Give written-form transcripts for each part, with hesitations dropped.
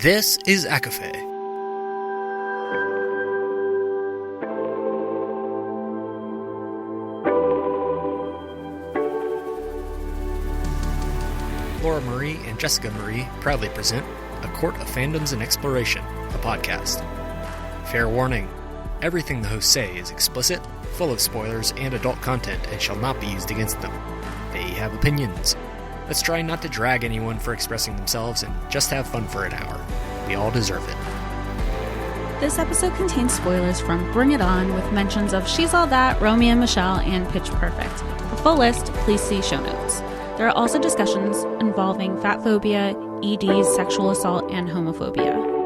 This is ACOFAE. Laura Marie and Jessica Marie proudly present A Court of Fandoms and Exploration, a podcast. Fair warning, everything the hosts say is explicit, full of spoilers and adult content and shall not be used against them. They have opinions. Let's try not to drag anyone for expressing themselves and just have fun for an hour. We all deserve it. This episode contains spoilers from Bring It On with mentions of She's All That, Romeo and Michelle, and Pitch Perfect. For full list, please see show notes. There are also discussions involving fat phobia, EDs, sexual assault, and homophobia.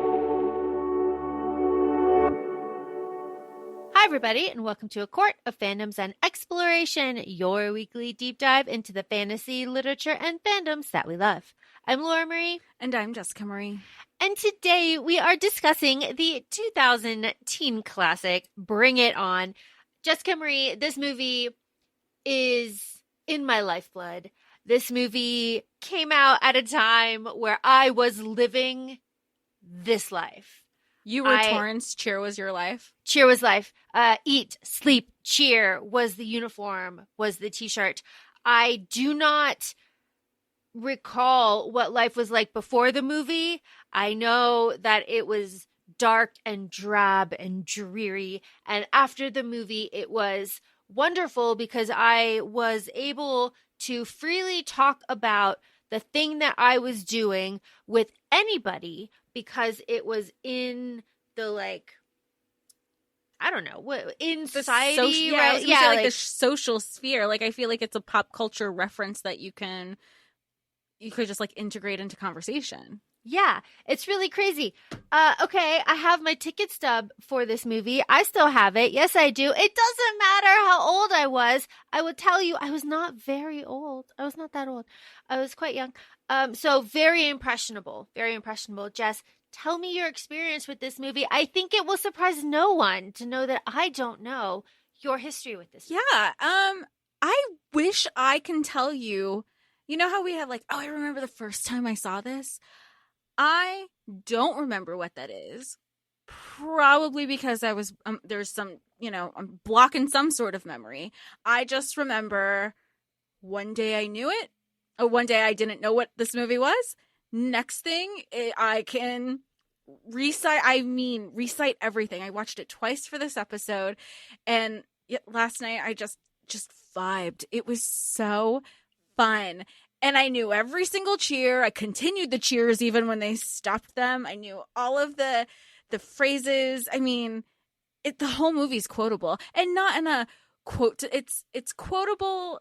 Hi, everybody, and welcome to A Court of Fandoms and Exploration, your weekly deep dive into the fantasy, literature, and fandoms that we love. I'm Laura Marie. And I'm Jessica Marie. And today we are discussing the 2010 classic, Bring It On. Jessica Marie, this movie is in my lifeblood. This movie came out at a time where I was living this life. You were Torrance, cheer was your life? Cheer was life. Eat, sleep, cheer was the uniform, was the t-shirt. I do not recall what life was like before the movie. I know that it was dark and drab and dreary. And after the movie, it was wonderful because I was able to freely talk about the thing that I was doing with anybody because it was in the, I don't know, in society, right? Yeah, the social sphere. I feel like it's a pop culture reference that you could just integrate into conversation. Yeah, it's really crazy. Okay, I have my ticket stub for this movie. I still have it. Yes, I do. It doesn't matter how old I was. I would tell you I was not very old. I was not that old. I was quite young. So very impressionable. Very impressionable. Jess, tell me your experience with this movie. I think it will surprise no one to know that I don't know your history with this movie. Yeah. I wish I can tell you. You know how we have I remember the first time I saw this? I don't remember what that is. Probably because I was, there's some, I'm blocking some sort of memory. I just remember one day I knew it. Or one day I didn't know what this movie was. Next thing, I can recite everything. I watched it twice for this episode. And last night I just vibed. It was so fun. And I knew every single cheer. I continued the cheers even when they stopped them. I knew all of the phrases. I mean, the whole movie's quotable. And not in a quote. It's quotable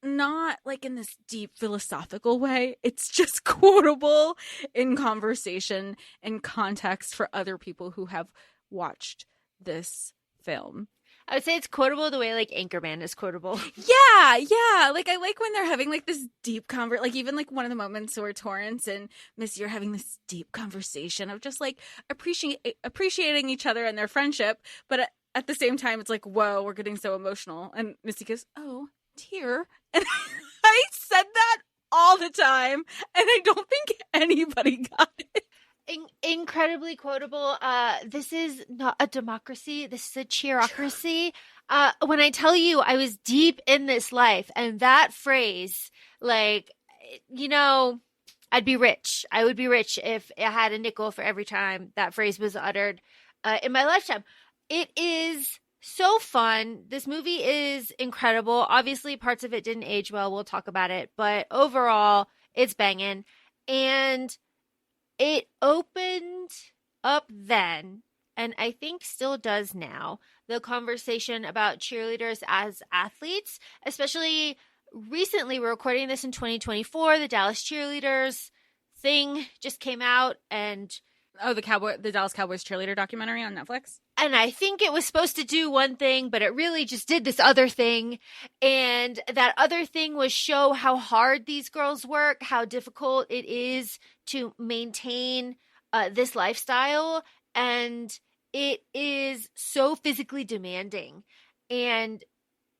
not in this deep philosophical way. It's just quotable in conversation and context for other people who have watched this film. I would say it's quotable the way Anchorman is quotable. Yeah. I like when they're having this deep even one of the moments where Torrance and Missy are having this deep conversation of just appreciating each other and their friendship, but at the same time it's whoa, we're getting so emotional, and Missy goes, oh, tear, and I said that all the time, and I don't think anybody got it. Incredibly quotable. This is not a democracy. This is a cheerocracy. When I tell you I was deep in this life, and that phrase, I'd be rich. I would be rich if I had a nickel for every time that phrase was uttered in my lifetime. It is so fun. This movie is incredible. Obviously, parts of it didn't age well. We'll talk about it. But overall, it's banging. And it opened up then, and I think still does now, the conversation about cheerleaders as athletes, especially recently. We're recording this in 2024. The Dallas cheerleaders thing just came out, and the Dallas Cowboys cheerleader documentary on Netflix. And I think it was supposed to do one thing, but it really just did this other thing. And that other thing was show how hard these girls work, how difficult it is to maintain this lifestyle. And it is so physically demanding. And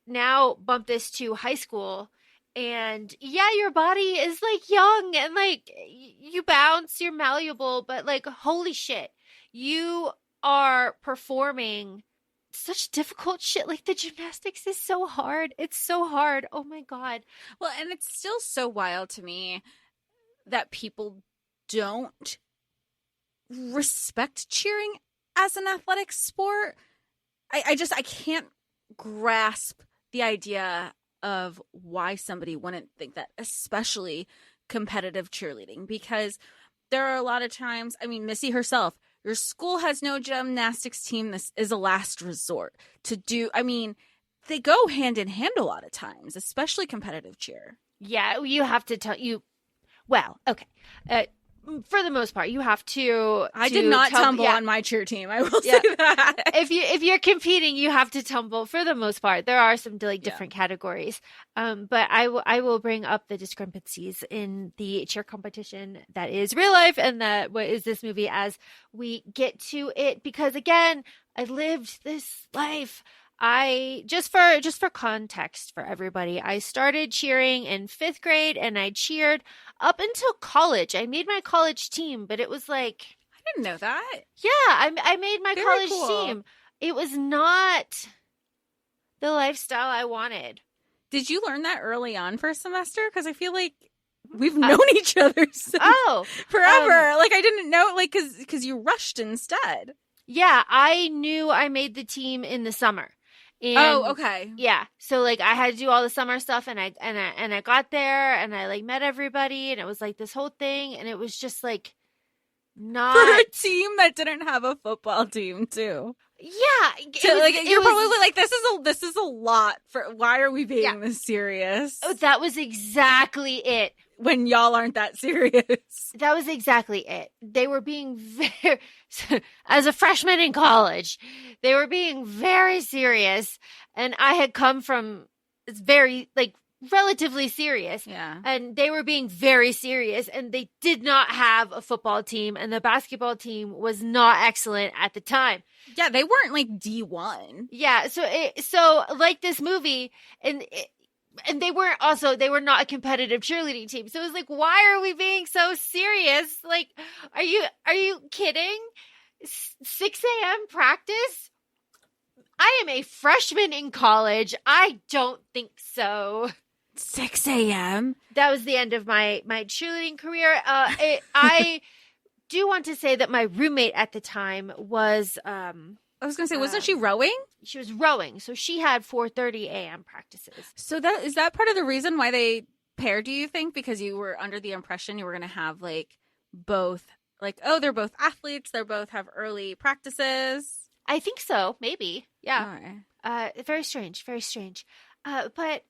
now bump this to high school. And yeah, your body is like young and like you bounce, you're malleable, but like holy shit, you are performing such difficult shit. Like the gymnastics is so hard. It's so hard. Oh my God. Well, and it's still so wild to me that people don't respect cheering as an athletic sport. I can't grasp the idea of why somebody wouldn't think that, especially competitive cheerleading, because there are a lot of times, I mean, Missy herself, your school has no gymnastics team. This is a last resort to do. I mean, they go hand in hand a lot of times, especially competitive cheer. Yeah, you have to tell you. Well, okay. For the most part, you have to. I did not tumble on my cheer team. I will say that. If you're competing, you have to tumble for the most part. There are some like different categories, but I will bring up the discrepancies in the cheer competition that is real life and that what is this movie as we get to it, because again, I lived this life. Just for context for everybody, I started cheering in 5th grade and I cheered up until college. I made my college team, but it was like, I didn't know that. Yeah, I made my college team. It was not the lifestyle I wanted. Did you learn that early on for a semester? Because I feel like we've known each other since forever. Like I didn't know, like, because you rushed instead. Yeah, I knew I made the team in the summer. And, okay. Yeah. So like I had to do all the summer stuff and I got there and I like met everybody and it was like this whole thing and it was just like not for a team that didn't have a football team too. Yeah. You're probably like, this is a lot for, why are we being this serious? Oh, that was exactly it. When y'all aren't that serious. That was exactly it. They were being very, as a freshman in college, they were being very serious. And I had come from, it's very, like, relatively serious. Yeah. And they were being very serious. And they did not have a football team. And the basketball team was not excellent at the time. Yeah, they weren't like D1. Yeah. So like this movie, and they were not a competitive cheerleading team. So it was like, why are we being so serious? Like, are you kidding? 6 a.m. practice? I am a freshman in college. I don't think so. 6 a.m.? That was the end of my cheerleading career. I do want to say that my roommate at the time was... I was going to say, wasn't she rowing? She was rowing. So she had 4:30 a.m. practices. So is that part of the reason why they paired, do you think? Because you were under the impression you were going to have like both, like, oh, they're both athletes. They both have early practices. I think so. Maybe. Yeah. Right. Very strange. Very strange. But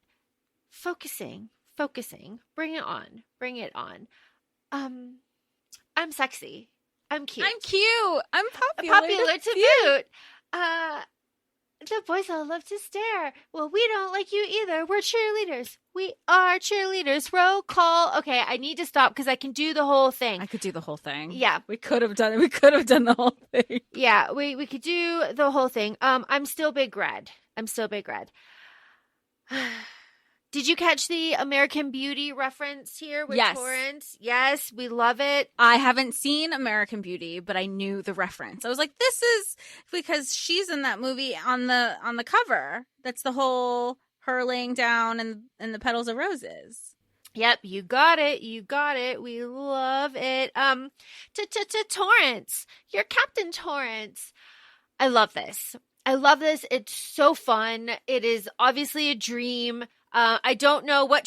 focusing, bring it on. I'm sexy. I'm cute. I'm popular to boot. The boys all love to stare. Well, we don't like you either. We're cheerleaders. We are cheerleaders. Roll call. Okay, I need to stop because I can do the whole thing. I could do the whole thing. Yeah. We could have done it. We could have done the whole thing. Yeah, we could do the whole thing. I'm still big red. Did you catch the American Beauty reference here with Torrance? Yes, we love it. I haven't seen American Beauty, but I knew the reference. I was like, this is because she's in that movie on the cover. That's the whole her laying down and the petals of roses. Yep, you got it. We love it. Torrance. You're Captain Torrance. I love this. It's so fun. It is obviously a dream. I don't know what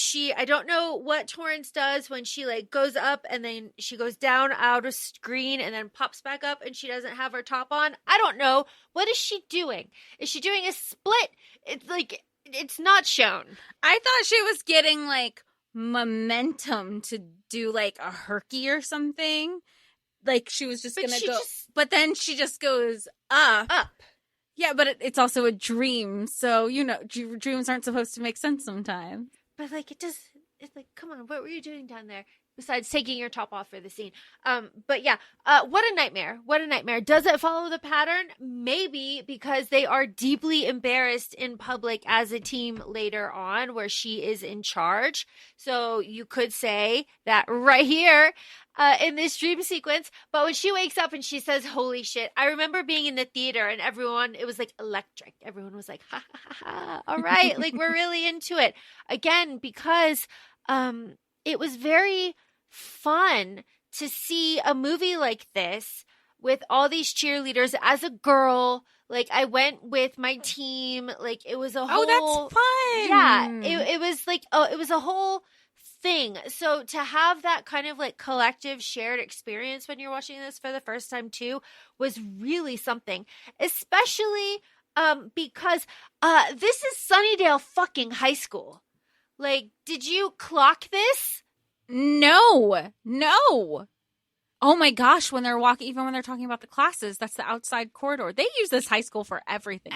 Torrance does when she like goes up and then she goes down out of screen and then pops back up and she doesn't have her top on. I don't know. What is she doing? Is she doing a split? It's like, it's not shown. I thought she was getting like momentum to do like a herky or something. Like she was just going to go. But then she just goes up. Yeah, but it's also a dream, so, you know, dreams aren't supposed to make sense sometimes. But, like, it's like, come on, what were you doing down there? besides taking your top off for the scene. But yeah, what a nightmare. What a nightmare. Does it follow the pattern? Maybe, because they are deeply embarrassed in public as a team later on where she is in charge. So you could say that right here in this dream sequence. But when she wakes up and she says, holy shit, I remember being in the theater and everyone, it was like electric. Everyone was like, ha ha ha ha. All right. Like, we're really into it. Again, because it was very fun to see a movie like this with all these cheerleaders as a girl. Like, I went with my team. Like, it was a whole. Oh, that's fun. Yeah. It was like, it was a whole thing. So to have that kind of like collective shared experience when you're watching this for the first time too was really something, especially because this is Sunnydale fucking high school. Like, did you clock this? No. Oh my gosh, when they're walking, even when they're talking about the classes, that's the outside corridor. They use this high school for everything.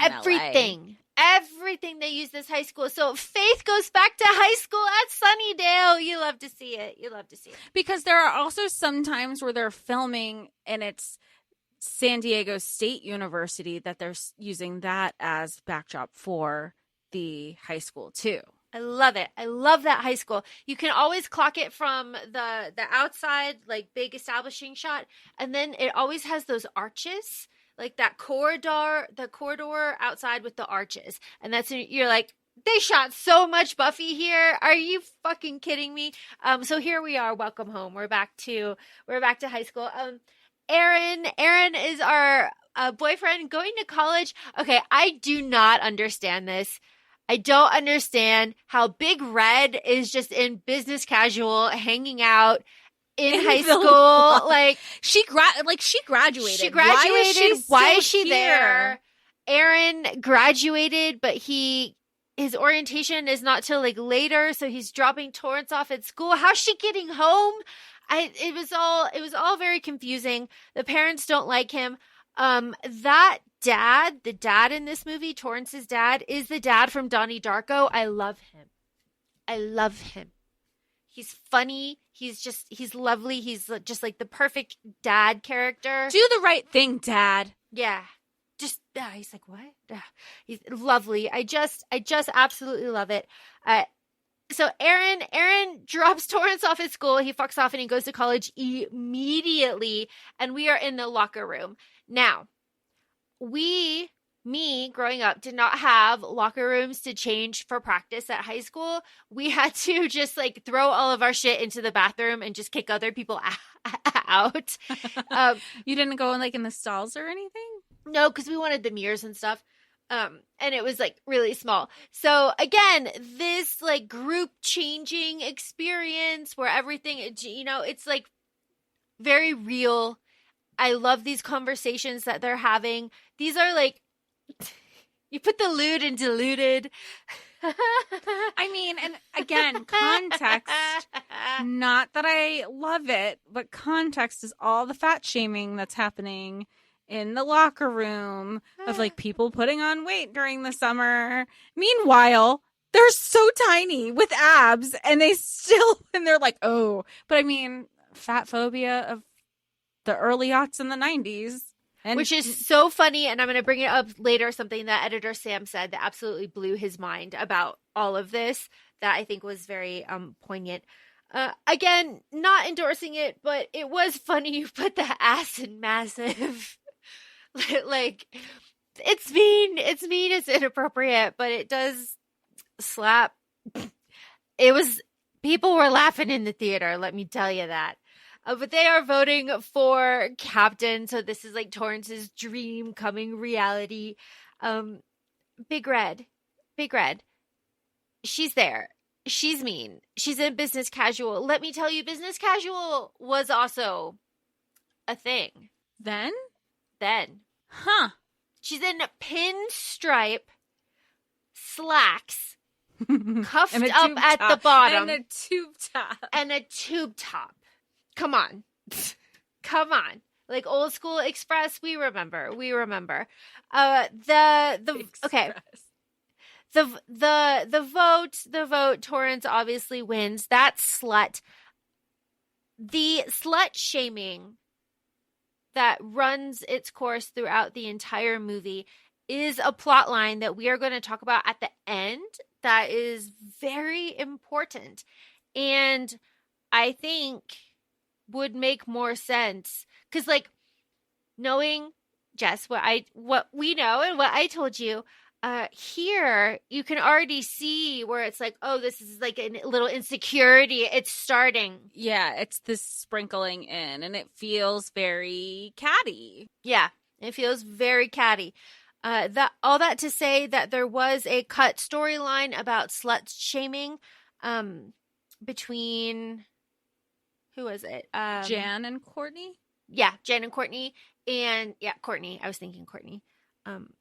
Everything they use this high school. So Faith goes back to high school at Sunnydale. You love to see it. Because there are also some times where they're filming and it's San Diego State University that they're using that as backdrop for the high school too. I love it. I love that high school. You can always clock it from the outside, like big establishing shot. And then it always has those arches, like that the corridor outside with the arches. And that's, you're like, they shot so much Buffy here. Are you fucking kidding me? So here we are. Welcome home. We're back to high school. Aaron is our boyfriend going to college. Okay. I do not understand this. I don't understand how Big Red is just in business casual, hanging out in high school. Like she graduated. Why is she there? Aaron graduated, but his orientation is not till like later, so he's dropping Torrance off at school. How's she getting home? It was all very confusing. The parents don't like him. The dad in this movie, Torrance's dad, is the dad from Donnie Darko. I love him. He's funny. He's lovely. He's just like the perfect dad character. Do the right thing, Dad. Yeah. He's like, what? He's lovely. I just absolutely love it. So Aaron drops Torrance off at school. He fucks off and he goes to college immediately. And we are in the locker room. Now, me growing up did not have locker rooms to change for practice at high school. We had to just like throw all of our shit into the bathroom and just kick other people out. You didn't go in the stalls or anything? No, because we wanted the mirrors and stuff. And it was like really small. So again, this like group changing experience where everything, it's like very real. I love these conversations that they're having. These are like, you put the lewd and diluted. I mean, and again, context, not that I love it, but context is all the fat shaming that's happening in the locker room of like people putting on weight during the summer. Meanwhile, they're so tiny with abs and they're like, oh, but I mean, fat phobia of the early aughts in the 90s. Which is so funny, and I'm going to bring it up later, something that editor Sam said that absolutely blew his mind about all of this that I think was very poignant. Again, not endorsing it, but it was funny you put the ass in massive. Like, it's mean, it's inappropriate, but it does slap. People were laughing in the theater, let me tell you that. But they are voting for captain. So this is like Torrance's dream coming reality. Big Red. She's there. She's mean. She's in business casual. Let me tell you, business casual was also a thing. Then? Huh. She's in pinstripe slacks, cuffed up at the bottom. And a tube top. Come on. Like old school Express, we remember. Okay. The vote, Torrance obviously wins. That slut The slut shaming that runs its course throughout the entire movie is a plot line that we are going to talk about at the end that is very important, and I think would make more sense because, like, knowing, Jess, what we know and what I told you, here you can already see where it's like, oh, this is like a little insecurity. It's starting. Yeah, it's this sprinkling in, and it feels very catty. Yeah, it feels very catty. All that to say that there was a cut storyline about slut shaming between, who was it? Jan and Courtney? Yeah, Jan and Courtney. And yeah, Courtney. I was thinking Courtney.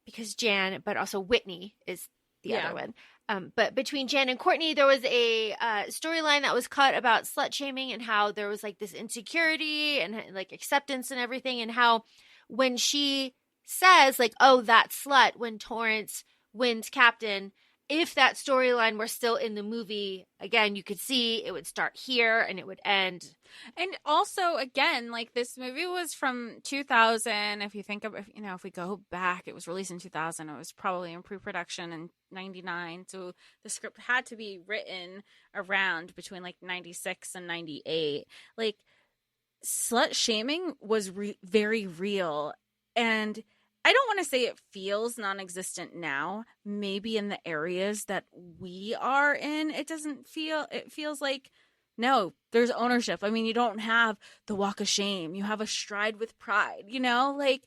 Because Jan, but also Whitney is the other one. But between Jan and Courtney, there was a storyline that was cut about slut shaming and how there was like this insecurity and like acceptance and everything, and how when she says like, oh, that slut, when Torrance wins captain, if that storyline were still in the movie, again, you could see it would start here and it would end. And also, again, like, this movie was from 2000. If you think of, if we go back, it was released in 2000. It was probably in pre-production in 99. So the script had to be written around between like 96 and 98. Like, slut shaming was very real. And I don't want to say it feels non-existent now. Maybe in the areas that we are in, it feels like, no, there's ownership. I mean, you don't have the walk of shame. You have a stride with pride, like,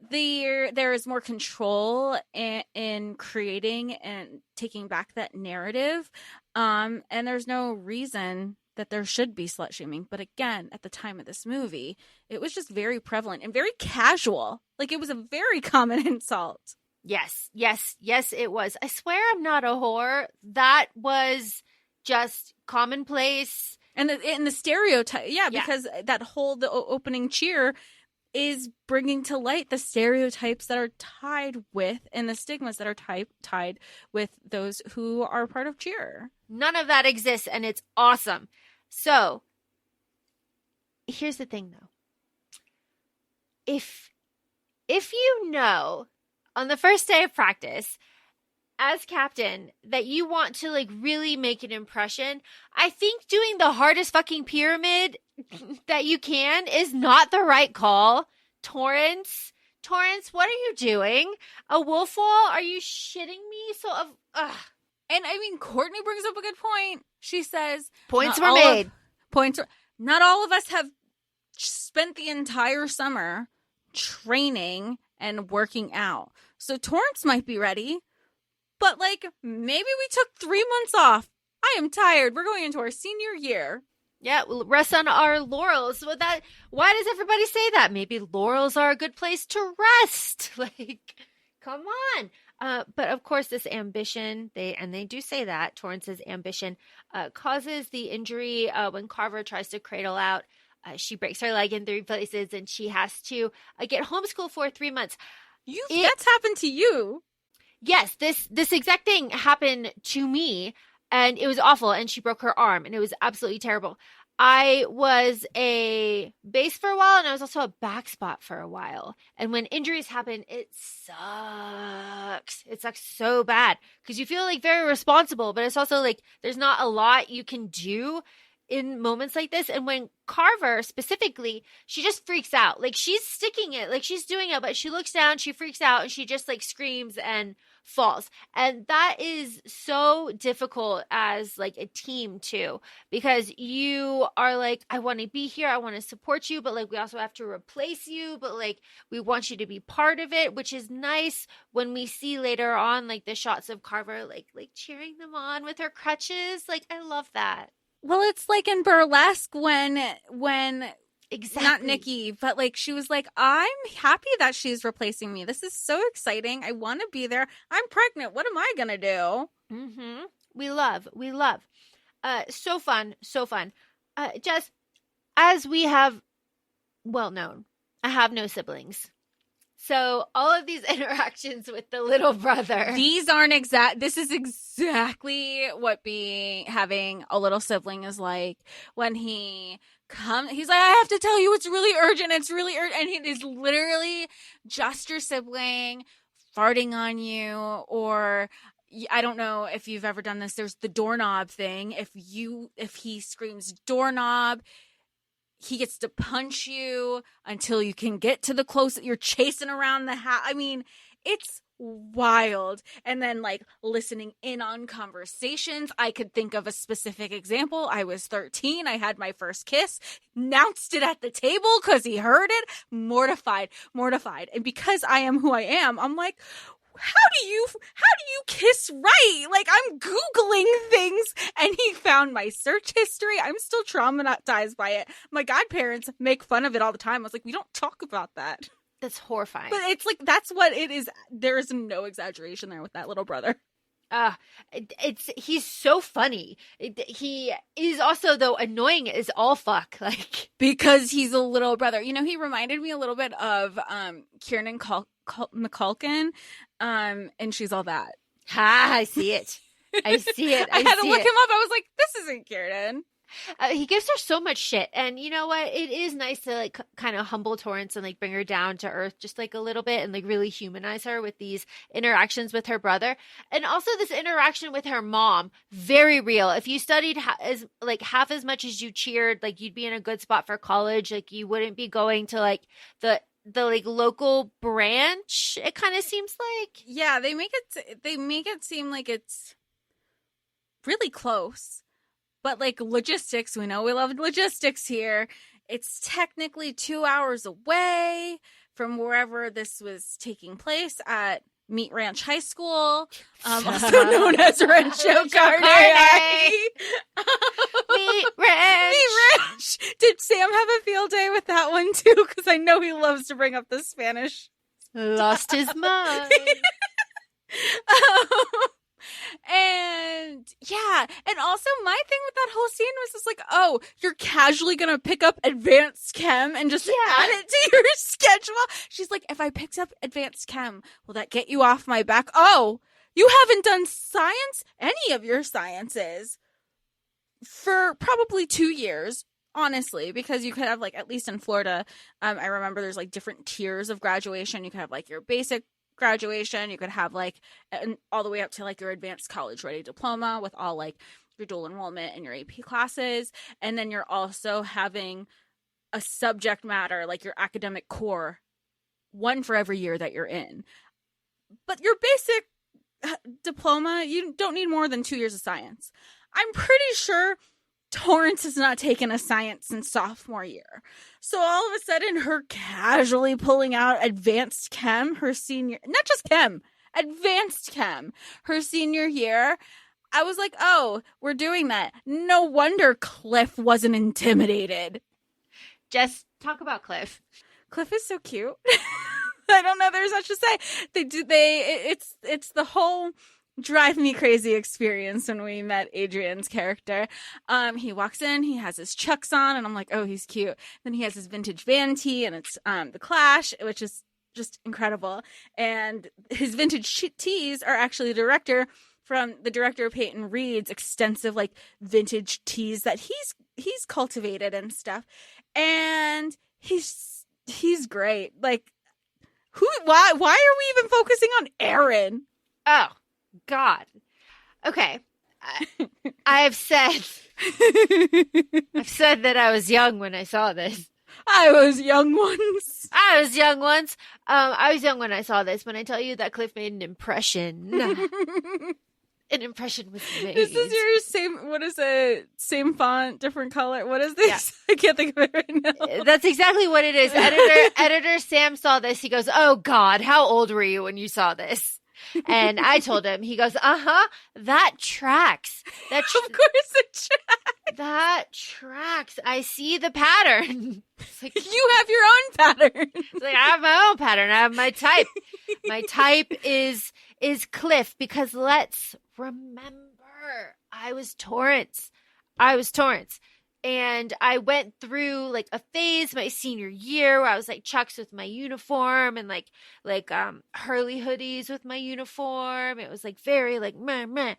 there is more control in creating and taking back that narrative. And there's no reason that there should be slut shaming. But again, at the time of this movie, it was just very prevalent and very casual. Like, it was a very common insult. Yes, it was. I swear I'm not a whore. That was just commonplace. And the stereotype, because the opening cheer is bringing to light the stereotypes that are tied with, and the stigmas that are tied with those who are part of cheer. None of that exists, and it's awesome. So, here's the thing, though. If you know on the first day of practice as captain that you want to like really make an impression, I think doing the hardest fucking pyramid that you can is not the right call. Torrance, what are you doing? A wolf wall? Are you shitting me? And I mean, Courtney brings up a good point. She says points were made. Not all of us have spent the entire summer training and working out. So Torrance might be ready, but like, maybe we took 3 months off. I am tired. We're going into our senior year. Yeah, we'll rest on our laurels. Why does everybody say that? Maybe laurels are a good place to rest. Like, come on. But of course, this ambition, they do say that, Torrance's ambition causes the injury when Carver tries to cradle out. She breaks her leg in 3 places, and she has to get homeschooled for 3 months. That's happened to you. Yes, this exact thing happened to me, and it was awful, and she broke her arm, and it was absolutely terrible. I was a base for a while, and I was also a back spot for a while. And when injuries happen, it sucks. It sucks so bad because you feel like very responsible, but it's also like there's not a lot you can do in moments like this. And when Carver specifically, she just freaks out. Like, she's sticking it, like she's doing it, but she looks down, she freaks out, and she just like screams and falls. And that is so difficult as like a team too, because you are like, I want to be here, I want to support you, but like we also have to replace you, but like we want you to be part of it, which is nice when we see later on like the shots of Carver like cheering them on with her crutches. Like, I love that. Well, it's like in Burlesque when Exactly. Not Nikki, but like she was like, I'm happy that she's replacing me. This is so exciting. I want to be there. I'm pregnant. What am I going to do? Mm-hmm. We love. So fun. Jess, as we have well known, I have no siblings. So all of these interactions with the little brother. This is exactly what having a little sibling is like. When he's like, I have to tell you, it's really urgent. It's really urgent. And it is literally just your sibling farting on you, or I don't know if you've ever done this. There's the doorknob thing. If he screams doorknob, he gets to punch you until you can get to the close. You're chasing around the house. I mean, it's wild. And then like listening in on conversations. I could think of a specific example. I was 13. I had my first kiss, announced it at the table because he heard it. Mortified. And because I am who I am, I'm like, how do you kiss right? Like, I'm Googling things, and he found my search history. I'm still traumatized by it. My godparents make fun of it all the time. I was like, we don't talk about that. That's horrifying. But it's like, that's what it is. There is no exaggeration there with that little brother. He's so funny. He is also, though, annoying as all fuck. Like, because he's a little brother. You know, he reminded me a little bit of Kieran McCulkin, and She's All That. I see it. I see it. I had to look him up. I was like, this isn't Kieran. He gives her so much shit, and you know what? It is nice to like kind of humble Torrance and like bring her down to earth just like a little bit, and like really humanize her with these interactions with her brother, and also this interaction with her mom. Very real. If you studied half as much as you cheered, like you'd be in a good spot for college. Like you wouldn't be going to like the like local branch. It kind of seems like. Yeah, they make it seem like it's really close. But, like, logistics, we know we love logistics here. It's technically 2 hours away from wherever this was taking place at Meat Ranch High School, also known as Rancho Carne. Meat Ranch. Did Sam have a field day with that one, too? Because I know he loves to bring up the Spanish. Lost his mind. And yeah, and also my thing with that whole scene was just like, oh, you're casually gonna pick up advanced chem and just add it to your schedule. She's like, if I picked up advanced chem, will that get you off my back? Oh, you haven't done any of your sciences for probably 2 years, honestly, because you could have like, at least in Florida, I remember there's like different tiers of graduation. You could have like your basic graduation, you could have like all the way up to like your advanced college ready diploma with all like your dual enrollment and your AP classes, and then you're also having a subject matter like your academic core, one for every year that you're in. But your basic diploma, you don't need more than 2 years of science. I'm pretty sure Torrance has not taken a science since sophomore year. So all of a sudden, her casually pulling out advanced chem, her senior, not just chem, advanced chem, her senior year. I was like, oh, we're doing that. No wonder Cliff wasn't intimidated. Just talk about Cliff. Cliff is so cute. I don't know. There's much to say. It's the whole drive me crazy experience when we met Adrian's character. He walks in, he has his Chucks on, and I'm like, oh, he's cute. Then he has his vintage vanity, and it's the Clash, which is just incredible. And his vintage tees are actually from the director of Peyton Reed's extensive like vintage tees that he's cultivated and stuff. And he's great. Like, why are we even focusing on Aaron? Oh God. Okay. I've said that I was young when I saw this. I was young once. I was young when I saw this. When I tell you that Cliff made an impression. An impression was made. This is your same, what is it? Same font, different color. What is this? Yeah. I can't think of it right now. That's exactly what it is. Editor Sam saw this. He goes, oh God, how old were you when you saw this? And I told him, he goes, that tracks. Of course it tracks. That tracks. I see the pattern. It's like, you have your own pattern. It's like, I have my own pattern. I have my type. My type is Cliff, because let's remember, I was Torrance. And I went through like a phase my senior year where I was like Chucks with my uniform and like Hurley hoodies with my uniform. It was like very like meh meh.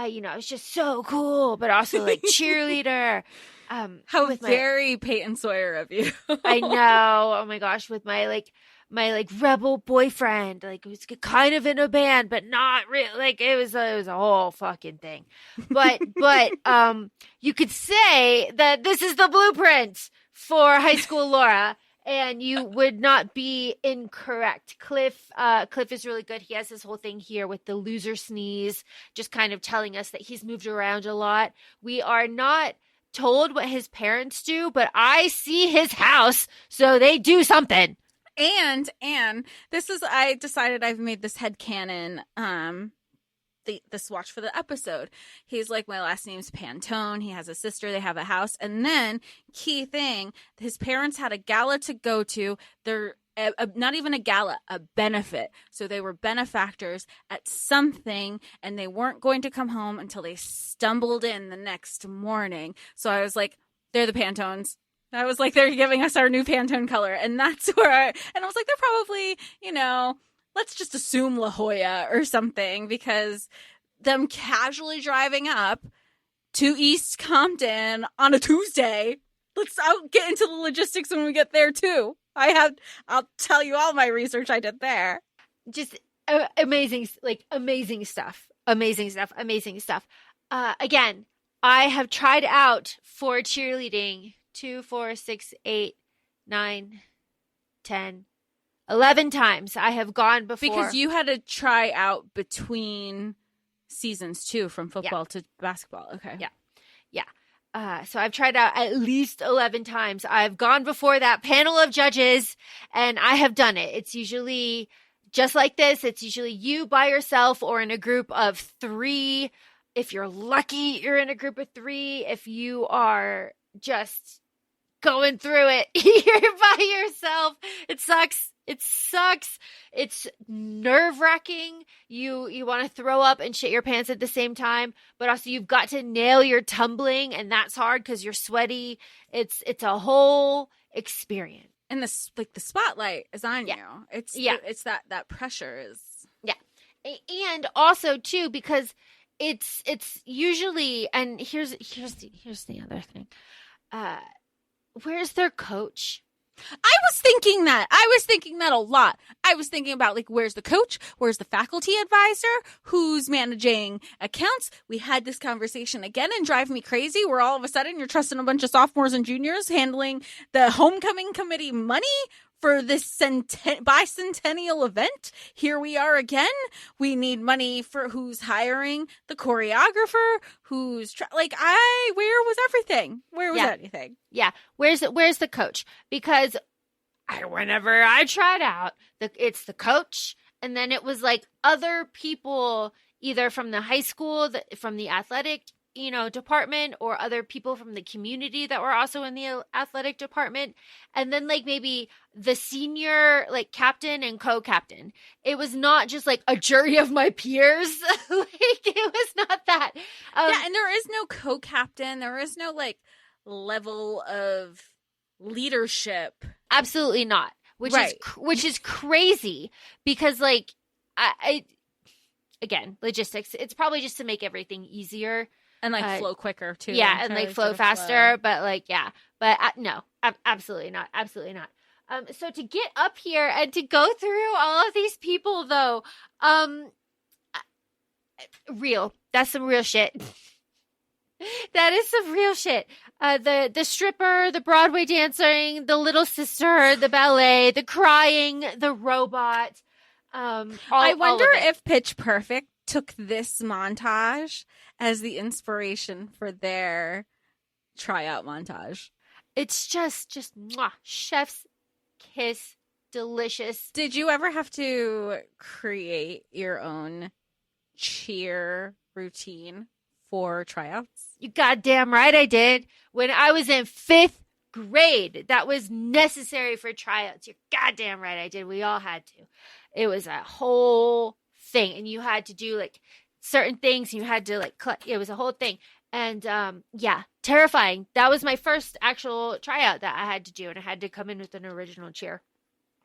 You know, it's just so cool, but also like cheerleader. How very Peyton Sawyer of you. I know. Oh my gosh, with my rebel boyfriend, like who's kind of in a band, but not real. Like it was a whole fucking thing. But you could say that this is the blueprint for high school Laura, and you would not be incorrect. Cliff is really good. He has this whole thing here with the loser sneeze, just kind of telling us that he's moved around a lot. We are not told what his parents do, but I see his house, so they do something. And this is, I decided I've made this headcanon, this watch for the episode. He's like, my last name's Pantone. He has a sister. They have a house. And then, key thing, his parents had a gala to go to. They're not even a gala, a benefit. So they were benefactors at something, and they weren't going to come home until they stumbled in the next morning. So I was like, they're the Pantones. I was like, they're giving us our new Pantone color. And that's where I was like, they're probably, let's just assume La Jolla or something, because them casually driving up to East Compton on a Tuesday. I'll get into the logistics when we get there too. I'll tell you all my research I did there. Just amazing stuff. Again, I have tried out for cheerleading 2, 4, 6, 8, 9, 10, 11 times. I have gone before. Because you had to try out between seasons too, from football to basketball. Okay. Yeah. So I've tried out at least 11 times. I've gone before that panel of judges, and I have done it. It's usually just like this. It's usually you by yourself or in a group of 3. If you're lucky, you're in a group of 3. If you are just going through it, you're by yourself. It sucks. It's nerve-wracking. You want to throw up and shit your pants at the same time, but also you've got to nail your tumbling, and that's hard because you're sweaty. It's a whole experience. And the spotlight is on you. It's that pressure is. Yeah. And also too, because it's usually, and here's the other thing. Where's their coach? I was thinking that a lot. I was thinking about, like, where's the coach? Where's the faculty advisor? Who's managing accounts? We had this conversation again and drive me crazy, where all of a sudden you're trusting a bunch of sophomores and juniors handling the homecoming committee money for this bicentennial event. Here we are again. We need money for who's hiring the choreographer, who's where was everything? Where was anything? Yeah. Where's the coach? Because whenever I tried out, it's the coach, and then it was like other people, either from the high school, from the athletic department, or other people from the community that were also in the athletic department. And then like maybe the senior like captain and co-captain. It was not just like a jury of my peers. Like it was not that. And there is no co-captain. There is no like level of leadership. Absolutely not. Which is crazy, because like I again, logistics. It's probably just to make everything easier. And like flow quicker too. Yeah, and like flow faster. But like, but no, absolutely not. So to get up here and to go through all of these people, though, that's some real shit. That is some real shit. The stripper, the Broadway dancing, the little sister, the ballet, the crying, the robot. I wonder if Pitch Perfect took this montage as the inspiration for their tryout montage. It's just mwah, chef's kiss, delicious. Did you ever have to create your own cheer routine for tryouts? You goddamn right I did. When I was in 5th grade, that was necessary for tryouts. You're goddamn right I did. We all had to. It was a whole thing, and you had to do like certain things. You had to like it was a whole thing. And yeah, terrifying. That was my first actual tryout that I had to do, and I had to come in with an original cheer.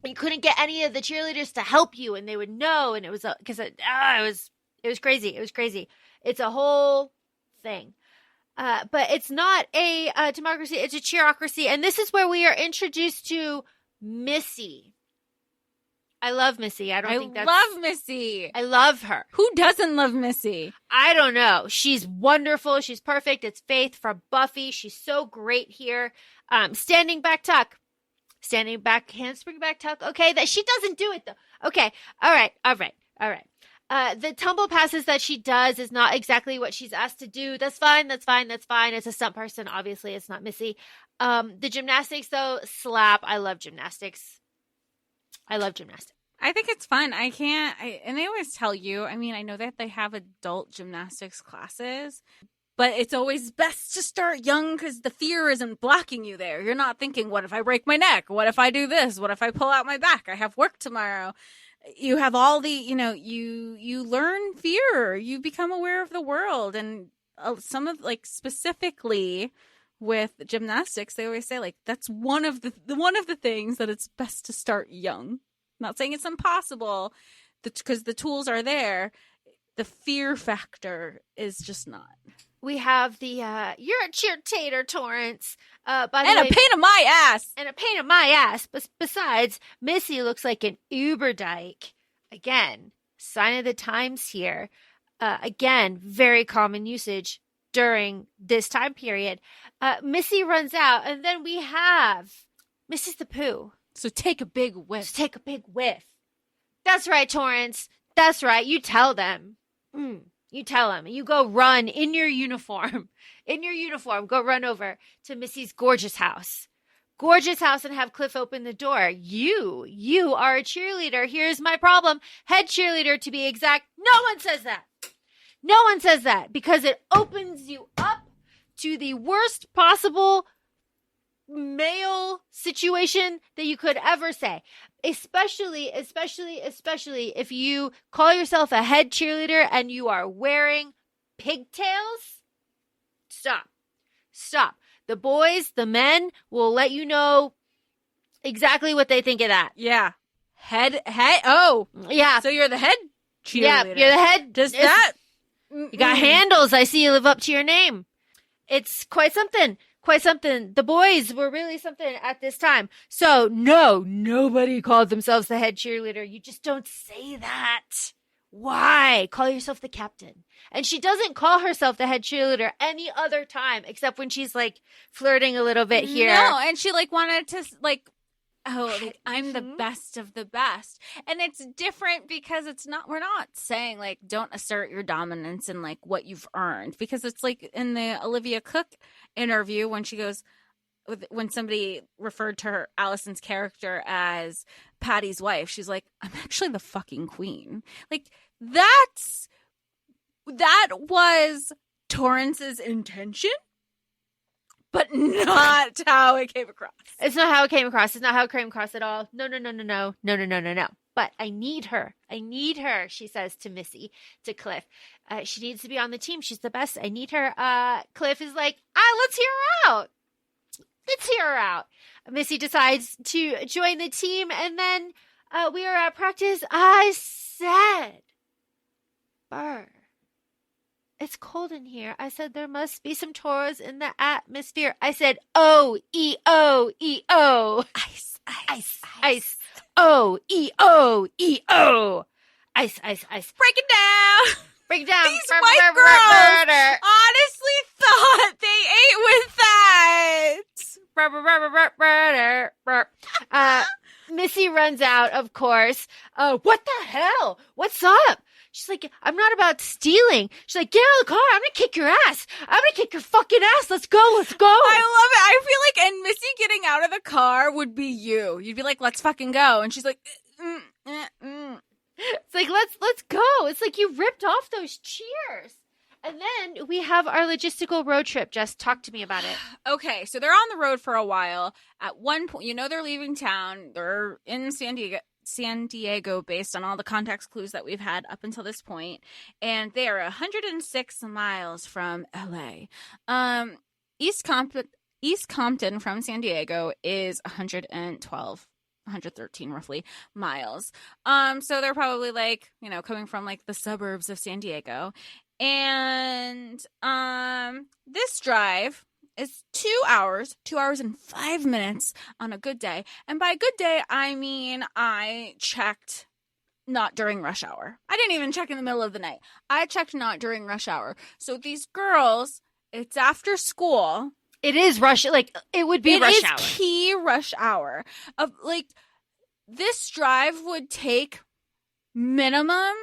You couldn't get any of the cheerleaders to help you, and they would know, and it was because it was crazy. It was crazy. It's a whole thing. But it's not a democracy, it's a cheerocracy. And this is where we are introduced to Missy. I love Missy. I love Missy. I love her. Who doesn't love Missy? I don't know. She's wonderful. She's perfect. It's Faith from Buffy. She's so great here. Standing back tuck. Standing back handspring back tuck. Okay, that she doesn't do it though. Okay. All right. The tumble passes that she does is not exactly what she's asked to do. That's fine. It's a stunt person. Obviously, it's not Missy. The gymnastics, though, slap. I love gymnastics. I think it's fun. And they always tell you, I mean, I know that they have adult gymnastics classes, but it's always best to start young because the fear isn't blocking you there. You're not thinking, what if I break my neck? What if I do this? What if I pull out my back? I have work tomorrow. You have all the, you learn fear. You become aware of the world. And some of, like, specifically with gymnastics, they always say, like, that's one of the things that it's best to start young. I'm not saying it's impossible because the tools are there. The fear factor is just not. We have the, you're a cheer-tater, Torrance. By the way, a pain in my ass. And a pain in my ass. But besides, Missy looks like an Uberdyke. Again, sign of the times here. Again, very common usage during this time period. Missy runs out, and then we have Mrs. the Pooh. So take a big whiff. That's right, Torrance. That's right. You tell them. You tell them. You go run in your uniform. Go run over to Missy's gorgeous house. And have Cliff open the door. You are a cheerleader. Here's my problem. Head cheerleader, to be exact. No one says that because it opens you up to the worst possible male situation that you could ever say. Especially if you call yourself a head cheerleader and you are wearing pigtails. Stop. The boys, the men will let you know exactly what they think of that. Yeah. Head. Oh. Yeah. So you're the head cheerleader. Yeah, you're the head. Does that? You got handles. I see you live up to your name. It's quite something. The boys were really something at this time. So, no, nobody called themselves the head cheerleader. You just don't say that. Why? Call yourself the captain. And she doesn't call herself the head cheerleader any other time except when she's, like, flirting a little bit here. No, and she, like, wanted to, like, I'm the best of the best. And it's different because we're not saying, like, don't assert your dominance in, like, what you've earned. Because it's like in the Olivia Cook interview when she goes, when somebody referred to her, Allison's character as Patty's wife, she's like, I'm actually the fucking queen. Like, that was Torrance's intention. But not how it came across. It's not how it came across. It's not how it came across at all. No. But I need her. She says to Missy, to Cliff. She needs to be on the team. She's the best. I need her. Cliff is like, let's hear her out. Missy decides to join the team. And then we are at practice. I said, Burr. It's cold in here. I said there must be some Torros in the atmosphere. I said, O-E-O-E-O. Ice. O-E-O-E-O. Ice. Break it down. These white girls honestly thought they ate with that. Missy runs out, of course. What the hell? What's up? She's like, I'm not about stealing. She's like, get out of the car. I'm going to kick your ass. I'm going to kick your fucking ass. Let's go. I love it. I feel like, and Missy getting out of the car would be you. You'd be like, let's fucking go. And she's like, It's like, let's go. It's like you ripped off those cheers. And then we have our logistical road trip. Jess, talk to me about it. Okay, so they're on the road for a while. At one point, they're leaving town. They're in San San Diego based on all the context clues that we've had up until this point, and they are 106 miles from LA. East Compton from San Diego is 113 roughly miles. So they're probably like, coming from like the suburbs of San Diego. And this drive is 2 hours and 5 minutes on a good day. And by a good day, I mean I checked not during rush hour. I didn't even check in the middle of the night. I checked not during rush hour. So these girls, it's after school. It is rush, like, it would be rush hour. It is key rush hour. Of like, this drive would take minimum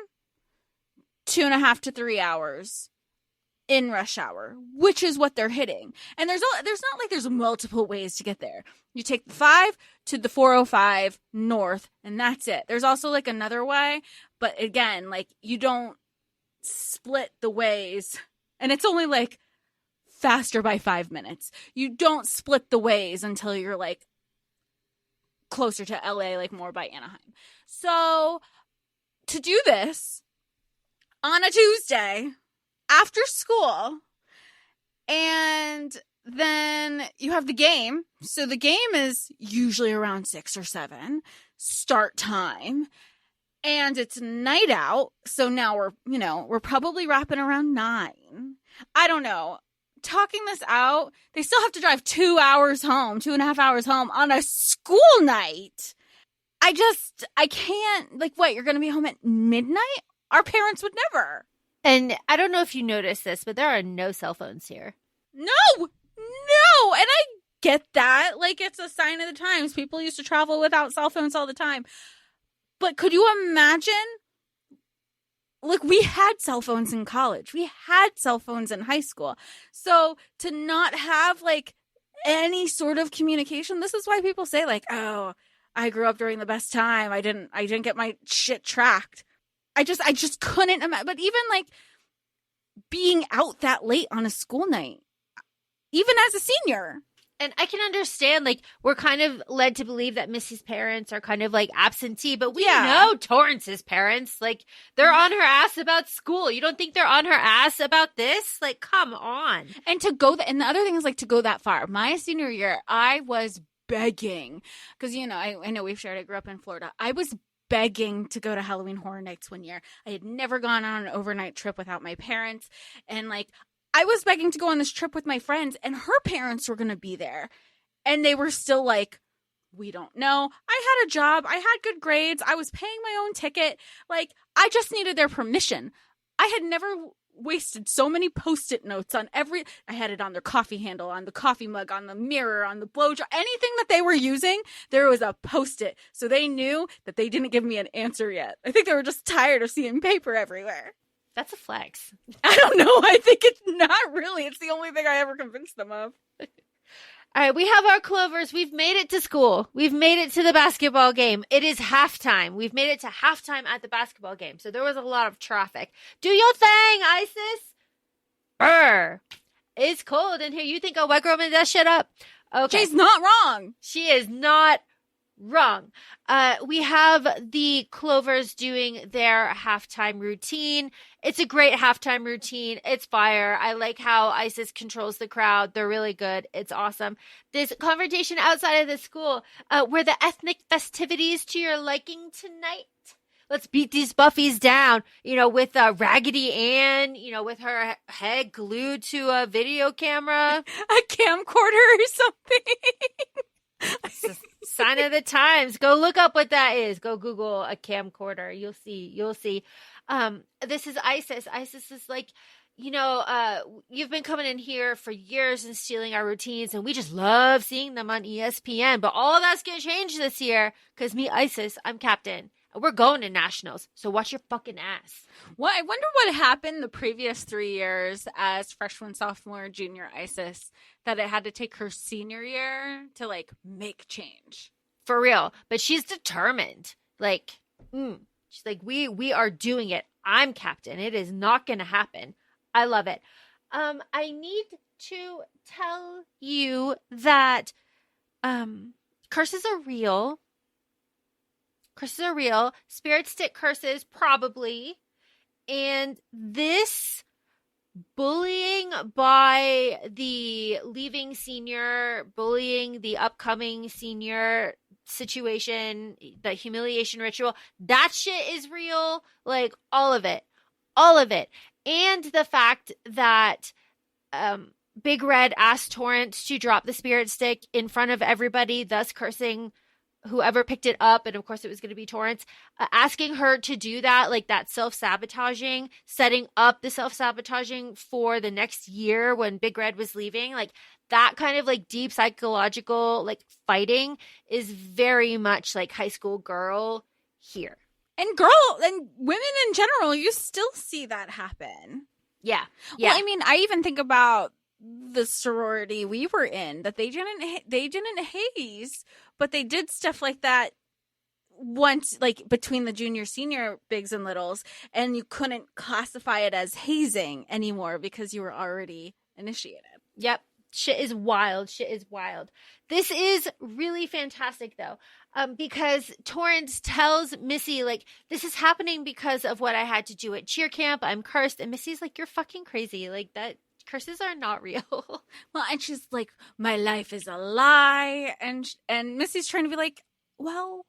2.5 to 3 hours in rush hour, which is what they're hitting. And there's not like there's multiple ways to get there. You take the 5 to the 405 north, and that's it. There's also like another way, but again, like, you don't split the ways, and it's only like faster by 5 minutes. You don't split the ways until you're like closer to LA, like more by Anaheim. So to do this on a Tuesday after school, and then you have the game. So the game is usually around 6 or 7 start time, and it's night out. So now we're probably wrapping around 9. I don't know. Talking this out, they still have to drive 2 hours home, 2.5 hours home on a school night. I can't, like, what, you're going to be home at midnight? Our parents would never. And I don't know if you noticed this, but there are no cell phones here. No. And I get that. Like, it's a sign of the times. People used to travel without cell phones all the time. But could you imagine? Like, we had cell phones in college. We had cell phones in high school. So to not have like any sort of communication, this is why people say like, oh, I grew up during the best time. I didn't get my shit tracked. I just couldn't imagine. But even like being out that late on a school night, even as a senior. And I can understand, like, we're kind of led to believe that Missy's parents are kind of like absentee, but we know Torrance's parents, like, they're on her ass about school. You don't think they're on her ass about this? Like, come on. And and the other thing is, like, to go that far. My senior year, I was begging, because, I know we've shared, I grew up in Florida. I was begging to go to Halloween Horror Nights one year. I had never gone on an overnight trip without my parents. And, like, I was begging to go on this trip with my friends, and her parents were going to be there. And they were still like, we don't know. I had a job. I had good grades. I was paying my own ticket. Like, I just needed their permission. I had never wasted so many Post-it notes on I had it on their coffee handle, on the coffee mug, on the mirror, on the blow jar, anything that they were using, there was a Post-it. So they knew that they didn't give me an answer yet. I think they were just tired of seeing paper everywhere. That's a flex. I don't know. I think it's not really. It's the only thing I ever convinced them of. All right, we have our Clovers. We've made it to school. We've made it to the basketball game. It is halftime. We've made it to halftime at the basketball game. So there was a lot of traffic. Do your thing, Isis. Brr. It's cold in here. You think a white girl made that shit up? Okay. She's not wrong. She is not wrong. We have the Clovers doing their halftime routine. It's a great halftime routine. It's fire. I like how Isis controls the crowd. They're really good. It's awesome. This confrontation outside of the school, were the ethnic festivities to your liking tonight? Let's beat these Buffies down, with Raggedy Ann, with her head glued to a video camera. A camcorder or something. It's a sign of the times. Go look up what that is. Go Google a camcorder. You'll see. This is Isis. Isis is like, you've been coming in here for years and stealing our routines, and we just love seeing them on ESPN. But all of that's going to change this year because me, Isis, I'm captain. We're going to nationals, so watch your fucking ass. Well, I wonder what happened the previous 3 years as freshman, sophomore, junior Isis, that it had to take her senior year to, like, make change. For real. But she's determined. Like, she's like, we are doing it. I'm captain. It is not going to happen. I love it. I need to tell you that curses are real. Curses are real. Spirit stick curses, probably. And this bullying by the leaving senior, bullying the upcoming senior situation, the humiliation ritual, that shit is real. Like, all of it. All of it. And the fact that Big Red asked Torrance to drop the spirit stick in front of everybody, thus cursing whoever picked it up, and of course it was going to be Torrance, asking her to do that, like that self-sabotaging, setting up the self-sabotaging for the next year when Big Red was leaving, like that kind of like deep psychological like fighting is very much like high school girl here. And women in general, you still see that happen. Yeah. Well, I mean, I even think about the sorority we were in, that they didn't haze, but they did stuff like that once, like between the junior senior bigs and littles, and you couldn't classify it as hazing anymore because you were already initiated. Yep. Shit is wild. This is really fantastic though. Because Torrance tells Missy, like, this is happening because of what I had to do at cheer camp. I'm cursed. And Missy's like, you're fucking crazy. Like, that curses are not real. Well, and she's like, my life is a lie. And Missy's trying to be like, well,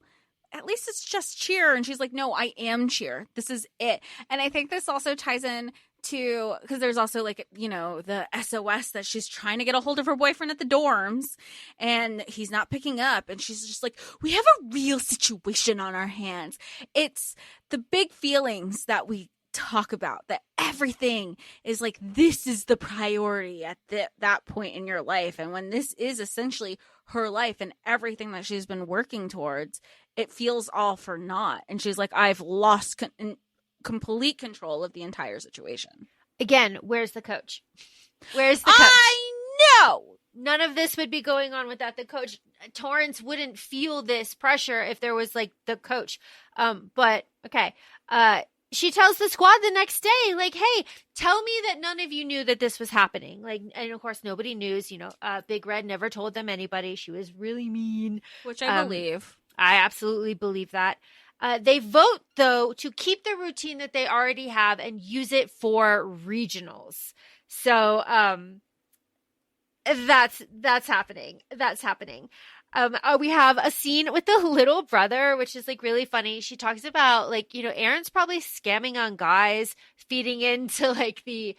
at least it's just cheer. And she's like, no, I am cheer. This is it. And I think this also ties in to, because there's also like, you know, the SOS that she's trying to get a hold of her boyfriend at the dorms and he's not picking up, and she's just like, we have a real situation on our hands. It's the big feelings that we talk about, that everything is like, this is the priority at that point in your life, and when this is essentially her life and everything that she's been working towards, it feels all for naught. And she's like, I've lost complete control of the entire situation. Again, where's the coach? Where's the coach? I know! None of this would be going on without the coach. Torrance wouldn't feel this pressure if there was like the coach. But okay. She tells the squad the next day, like, hey, tell me that none of you knew that this was happening. Like, and of course nobody knew, you know, Big Red never told them anybody. She was really mean. Which I believe. I absolutely believe that. They vote, though, to keep the routine that they already have and use it for regionals. So that's happening. That's happening. We have a scene with the little brother, which is like really funny. She talks about like, you know, Aaron's probably scamming on guys, feeding into like the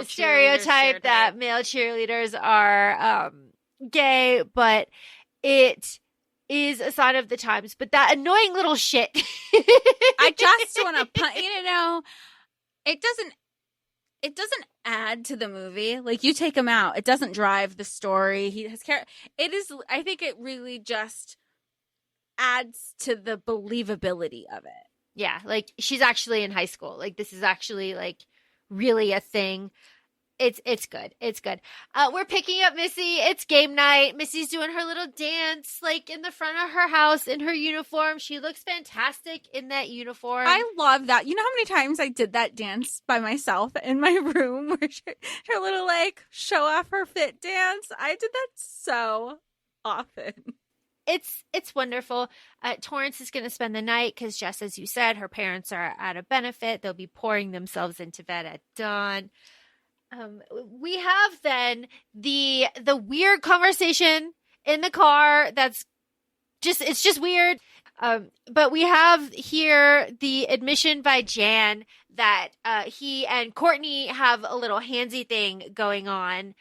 stereotype that male cheerleaders are gay, but it is a sign of the times. But that annoying little shit. I just want to, you know, it doesn't add to the movie. Like, you take him out, it doesn't drive the story. He has it is, I think it really just adds to the believability of it. Yeah, like she's actually in high school. Like, this is actually like really a thing. It's good. It's good. We're picking up Missy. It's game night. Missy's doing her little dance, like in the front of her house in her uniform. She looks fantastic in that uniform. I love that. You know how many times I did that dance by myself in my room, where her little like show off her fit dance? I did that so often. It's wonderful. Torrance is going to spend the night because, just as you said, her parents are at a benefit. They'll be pouring themselves into bed at dawn. We have then the weird conversation in the car. It's just weird. But we have here the admission by Jan that he and Courtney have a little handsy thing going on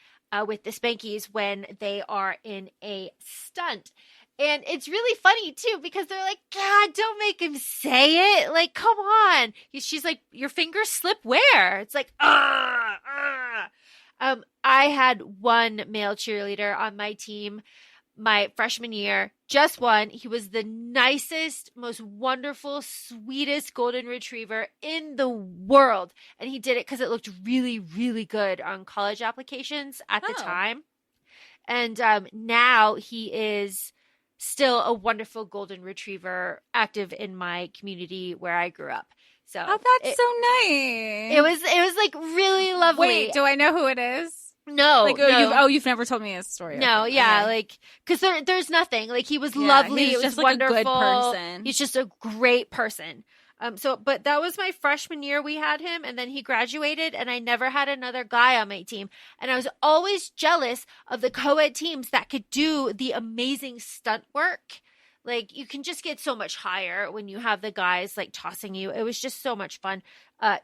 with the Spankies when they are in a stunt. And it's really funny, too, because they're like, God, don't make him say it. Like, come on. She's like, your fingers slip where? It's like, I had one male cheerleader on my team my freshman year, just one. He was the nicest, most wonderful, sweetest golden retriever in the world. And he did it because it looked really, really good on college applications at the time. And now he is still a wonderful golden retriever active in my community where I grew up. So that's so nice. It was like really lovely. Wait, do I know who it is? No, Like, you've never told me this story. No, Okay. yeah, Okay. like, because there's nothing. Like, he was Yeah, lovely. he was It was just, like, a wonderful. good person. He's just a great person. But that was my freshman year we had him, and then he graduated, and I never had another guy on my team. And I was always jealous of the co-ed teams that could do the amazing stunt work. Like, you can just get so much higher when you have the guys, like, tossing you. It was just so much fun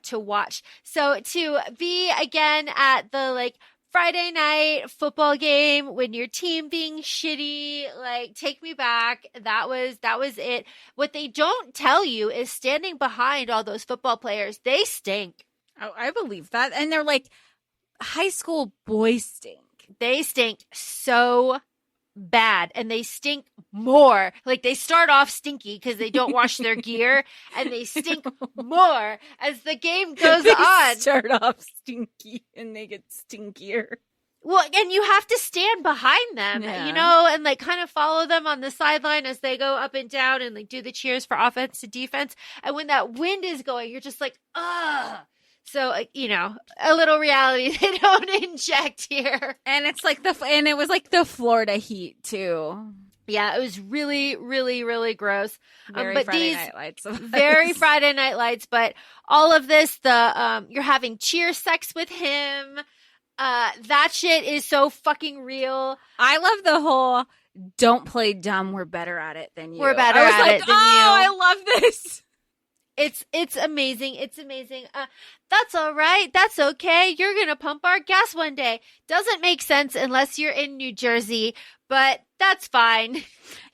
to watch. So to be, again, at the, like, Friday night football game when your team being shitty, like, take me back. That was it. What they don't tell you is standing behind all those football players, they stink. Oh, I believe that. And they're like, high school boys stink. They stink so bad, and they stink more. Like, they start off stinky because they don't wash their gear, and they stink more as the game goes on. Start off stinky and they get stinkier. Well, and you have to stand behind them, Yeah. you know, and like kind of follow them on the sideline as they go up and down and like do the cheers for offense to defense. And when that wind is going, you're just like, ugh. So, you know, a little reality they don't inject here. And it's like it was like the Florida heat too. Yeah, it was really, really, really gross. Very but Friday these Night Lights. of very us. Friday Night Lights, but all of this, you're having cheer sex with him. That shit is so fucking real. I love the whole don't play dumb. We're better at it than you. We're better I was at like, it than you. I love this. It's amazing. It's amazing. That's all right. That's okay. You're going to pump our gas one day. Doesn't make sense unless you're in New Jersey, but that's fine.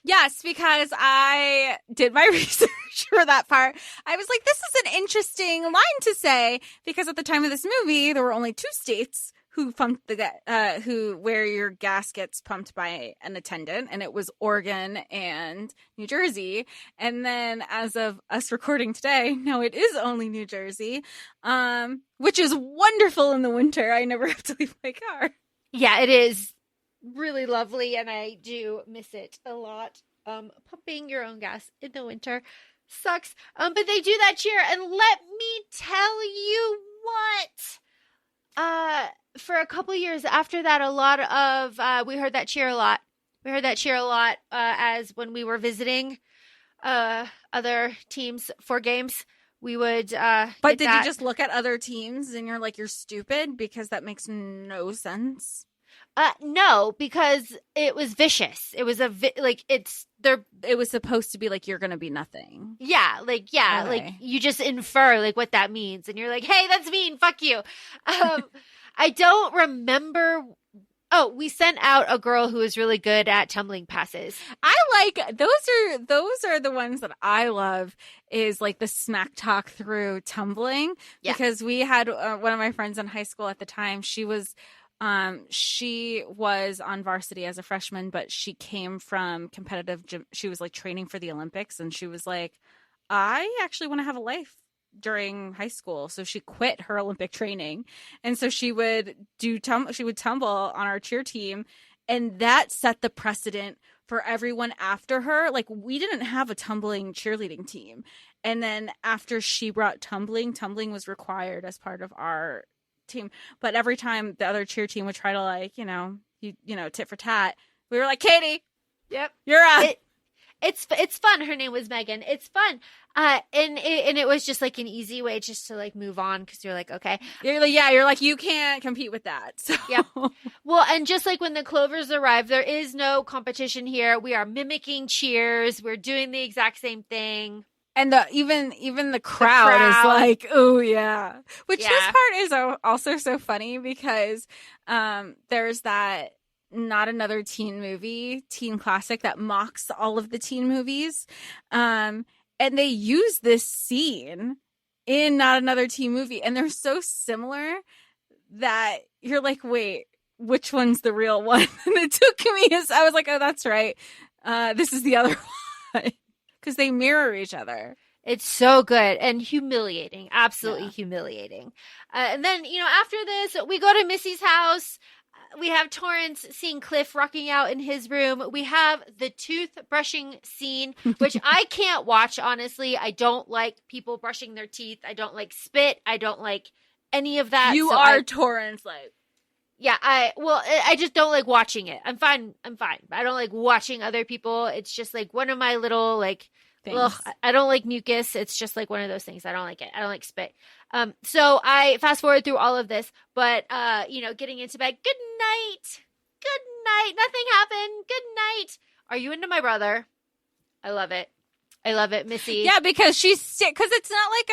Yes, because I did my research for that part. I was like, this is an interesting line to say because at the time of this movie, there were only 2 states who pumped where your gas gets pumped by an attendant, and it was Oregon and New Jersey. And then as of us recording today, no, it is only New Jersey, which is wonderful in the winter. I never have to leave my car. Yeah, it is really lovely, and I do miss it a lot. Pumping your own gas in the winter sucks. But they do that cheer, and let me tell you what. For a couple years after that, a lot of we heard that cheer a lot. We heard that cheer a lot as when we were visiting other teams for games. We would. But did you just look at other teams and you're like, you're stupid because that makes no sense? No, because it was vicious. It was It was supposed to be like you're gonna be nothing. Yeah, like Okay. you just infer like what that means, and you're like, hey, that's mean. Fuck you. I don't remember. Oh, we sent out a girl who was really good at tumbling passes. I like those are the ones that I love is like the smack talk through tumbling. Yeah. Because we had one of my friends in high school at the time. She was on varsity as a freshman, but she came from competitive gym. She was like training for the Olympics, and she was like, I actually want to have a life during high school. So she quit her Olympic training, and so she would tumble on our cheer team, and that set the precedent for everyone after her. Like, we didn't have a tumbling cheerleading team, and then after she brought tumbling was required as part of our team. But every time the other cheer team would try to like tit for tat, we were like, Katie, Yep, you're up. It's fun. Her name was Megan. It's fun. And it was just like an easy way just to like move on because you're like, okay. You're like, you can't compete with that. So yeah. Well, and just like when the Clovers arrive, there is no competition here. We are mimicking cheers. We're doing the exact same thing. And even the crowd is like, oh yeah. Which Yeah. this part is also so funny because there's that Not Another teen classic that mocks all of the teen movies. And they use this scene in Not Another Teen Movie, and they're so similar that you're like, wait, which one's the real one? And it took me I was like, oh, that's right. This is the other one. Because they mirror each other. It's so good and humiliating. Absolutely Yeah. humiliating. And then, after this, we go to Missy's house. We have Torrance seeing Cliff rocking out in his room. We have the toothbrushing scene, which I can't watch, honestly. I don't like people brushing their teeth. I don't like spit. I don't like any of that. You So are Torrance, like. Yeah, I just don't like watching it. I'm fine. But I don't like watching other people. It's just like one of my little like Things. ugh, I don't like mucus. It's just like one of those things. I don't like it. I don't like spit. So I fast forward through all of this, but getting into bed. Good night. Good night. Nothing happened. Good night. Are you into my brother? I love it. Missy. Yeah, because because it's not like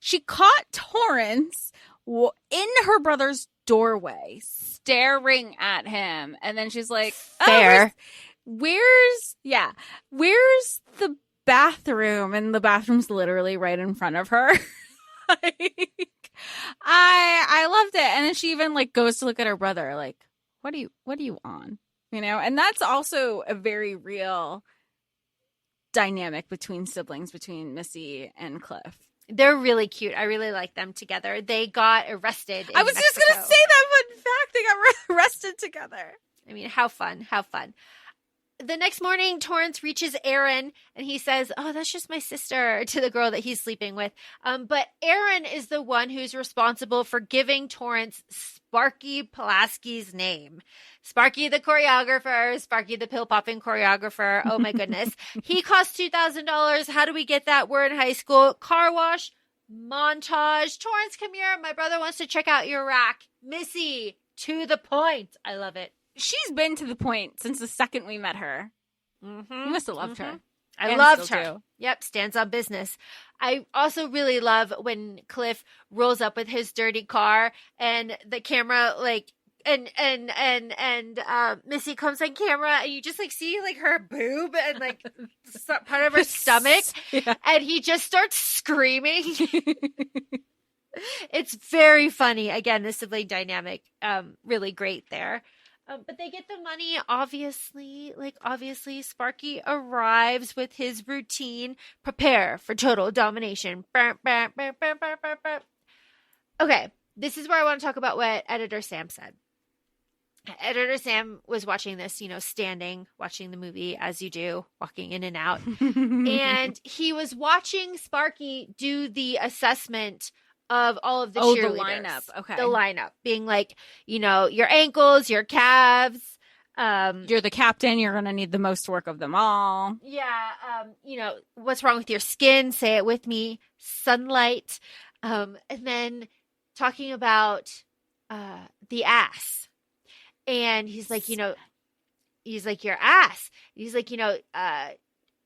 she caught Torrance in her brother's doorway, staring at him, and then she's like, fair. Where's the bathroom? And the bathroom's literally right in front of her. I loved it. And then she even like goes to look at her brother, like, what are you on? And that's also a very real dynamic between siblings, between Missy and Cliff. They're really cute. I really like them together. They got arrested in I was Mexico. just going to say that fun fact. They got arrested together. I mean, how fun. The next morning, Torrance reaches Aaron, and he says, oh, that's just my sister, to the girl that he's sleeping with. But Aaron is the one who's responsible for giving Torrance Sparky Pulaski's name. Sparky the choreographer, Sparky the pill-popping choreographer. Oh, my goodness. He cost $2,000. How do we get that? We're in high school. Car wash, montage. Torrance, come here. My brother wants to check out your rack. Missy, to the point. I love it. She's been to the point since the second we met her. Mm-hmm. You must have loved her. I loved her. Too. Yep, stands on business. I also really love when Cliff rolls up with his dirty car and the camera like and Missy comes on camera and you just like see like her boob and like part of her stomach, and he just starts screaming. It's very funny. Again, the sibling dynamic, really great there. But they get the money, obviously. Sparky arrives with his routine. Prepare for total domination. Okay, this is where I want to talk about what Editor Sam said. Editor Sam was watching this, standing, watching the movie, as you do, walking in and out. And he was watching Sparky do the assessment of all of the cheerleaders. The lineup. Okay. The lineup being like, your ankles, your calves. You're the captain. You're going to need the most work of them all. Yeah. What's wrong with your skin? Say it with me. Sunlight. And then talking about the ass. And he's like, your ass. He's like,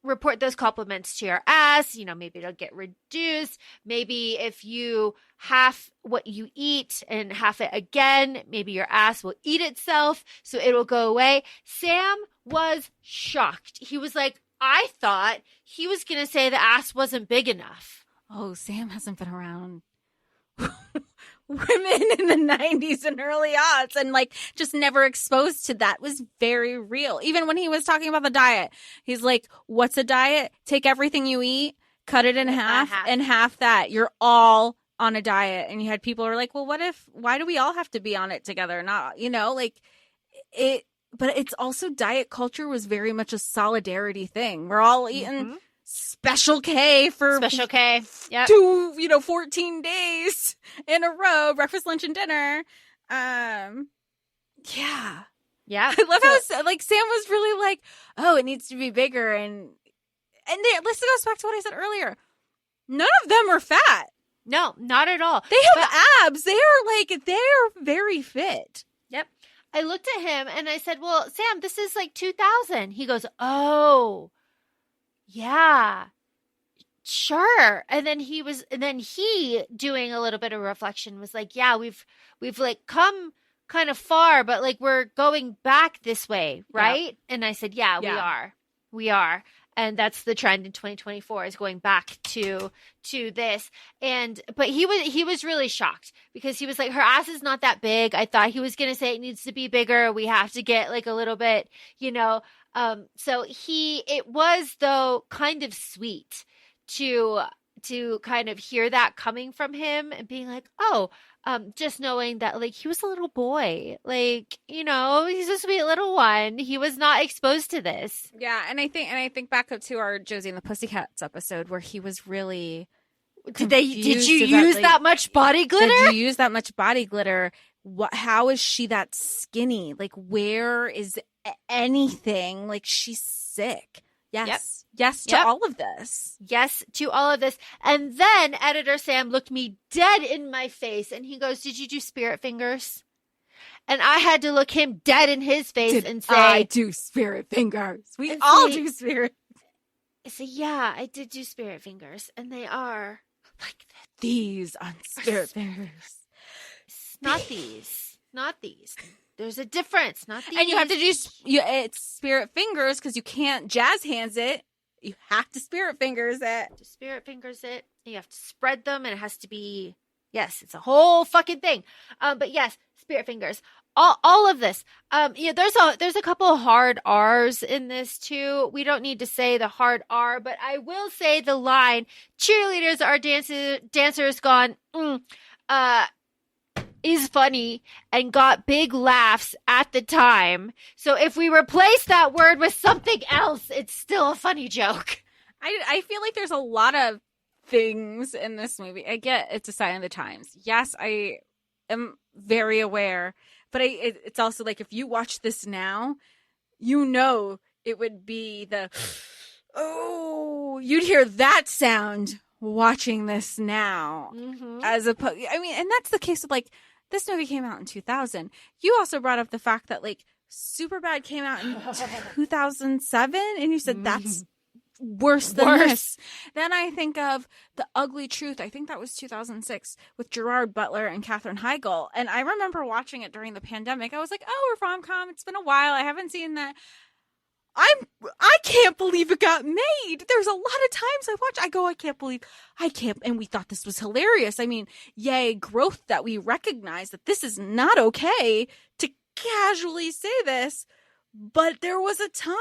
report those compliments to your ass. Maybe it'll get reduced. Maybe if you half what you eat and half it again, maybe your ass will eat itself, so it'll go away. Sam was shocked. He was like, I thought he was going to say the ass wasn't big enough. Oh, Sam hasn't been around women in the 90s and early aughts and like just never exposed to that. Was very real. Even when he was talking about the diet, he's like, what's a diet? Take everything you eat, cut it in half, and half that. You're all on a diet. And you had people who were like, well, why do we all have to be on it together? Not, but it's also diet culture was very much a solidarity thing. We're all eating Special K for Special K. Yep. 14 days in a row, breakfast, lunch, and dinner. Yeah. Yeah. I love how Sam was really like, oh, it needs to be bigger. And this goes back to what I said earlier. None of them are fat. No, not at all. They have abs. They're very fit. Yep. I looked at him and I said, well, Sam, this is like 2000. He goes, oh, yeah, sure. And then he doing a little bit of reflection was like, yeah, we've like come kind of far, but like we're going back this way, right? Yeah. And I said, yeah, we are. And that's the trend in 2024 is going back to this. But he was really shocked because he was like, her ass is not that big. I thought he was going to say it needs to be bigger. We have to get like a little bit, so it was though kind of sweet to kind of hear that coming from him and being like, oh, just knowing that like he was a little boy, like, he's a sweet little one. He was not exposed to this. Yeah. And I think back up to our Josie and the Pussycats episode where he was really, did you use that much body glitter? Did you use that much body glitter? how is she that skinny? Like, where is anything? Like, she's sick. Yes. Yep. Yes to all of this. Yes to all of this. And then editor Sam looked me dead in my face and he goes, did you do spirit fingers? And I had to look him dead in his face and say, I do spirit fingers. We all do spirit. I say, yeah, I did do spirit fingers. And they are like these on spirit fingers. Not these. Not these. There's a difference. Not these. And you have to do it's spirit fingers because you can't jazz hands it. You have to spirit fingers it. Spirit fingers it. You have to spread them, and it has to be. Yes, it's a whole fucking thing. But yes, spirit fingers. All of this. Yeah, there's a couple of hard R's in this too. We don't need to say the hard R, but I will say the line "cheerleaders are dancers gone." Is funny and got big laughs at the time. So if we replace that word with something else, it's still a funny joke. I feel like there's a lot of things in this movie. I get it's a sign of the times. Yes, I am very aware, but it's also like if you watch this now, you know it would be you'd hear that sound watching this now. Mm-hmm. As opposed, I mean, and that's the case with like this movie came out in 2000. You also brought up the fact that like Superbad came out in 2007 and you said that's worse than this. Then I think of The Ugly Truth. I think that was 2006 with Gerard Butler and Katherine Heigl. And I remember watching it during the pandemic. I was like, oh, a rom-com. It's been a while. I haven't seen that. I can't believe it got made. There's a lot of times I watch, I go, I can't, and we thought this was hilarious. I mean, yay, growth that we recognize that this is not okay to casually say this, but there was a time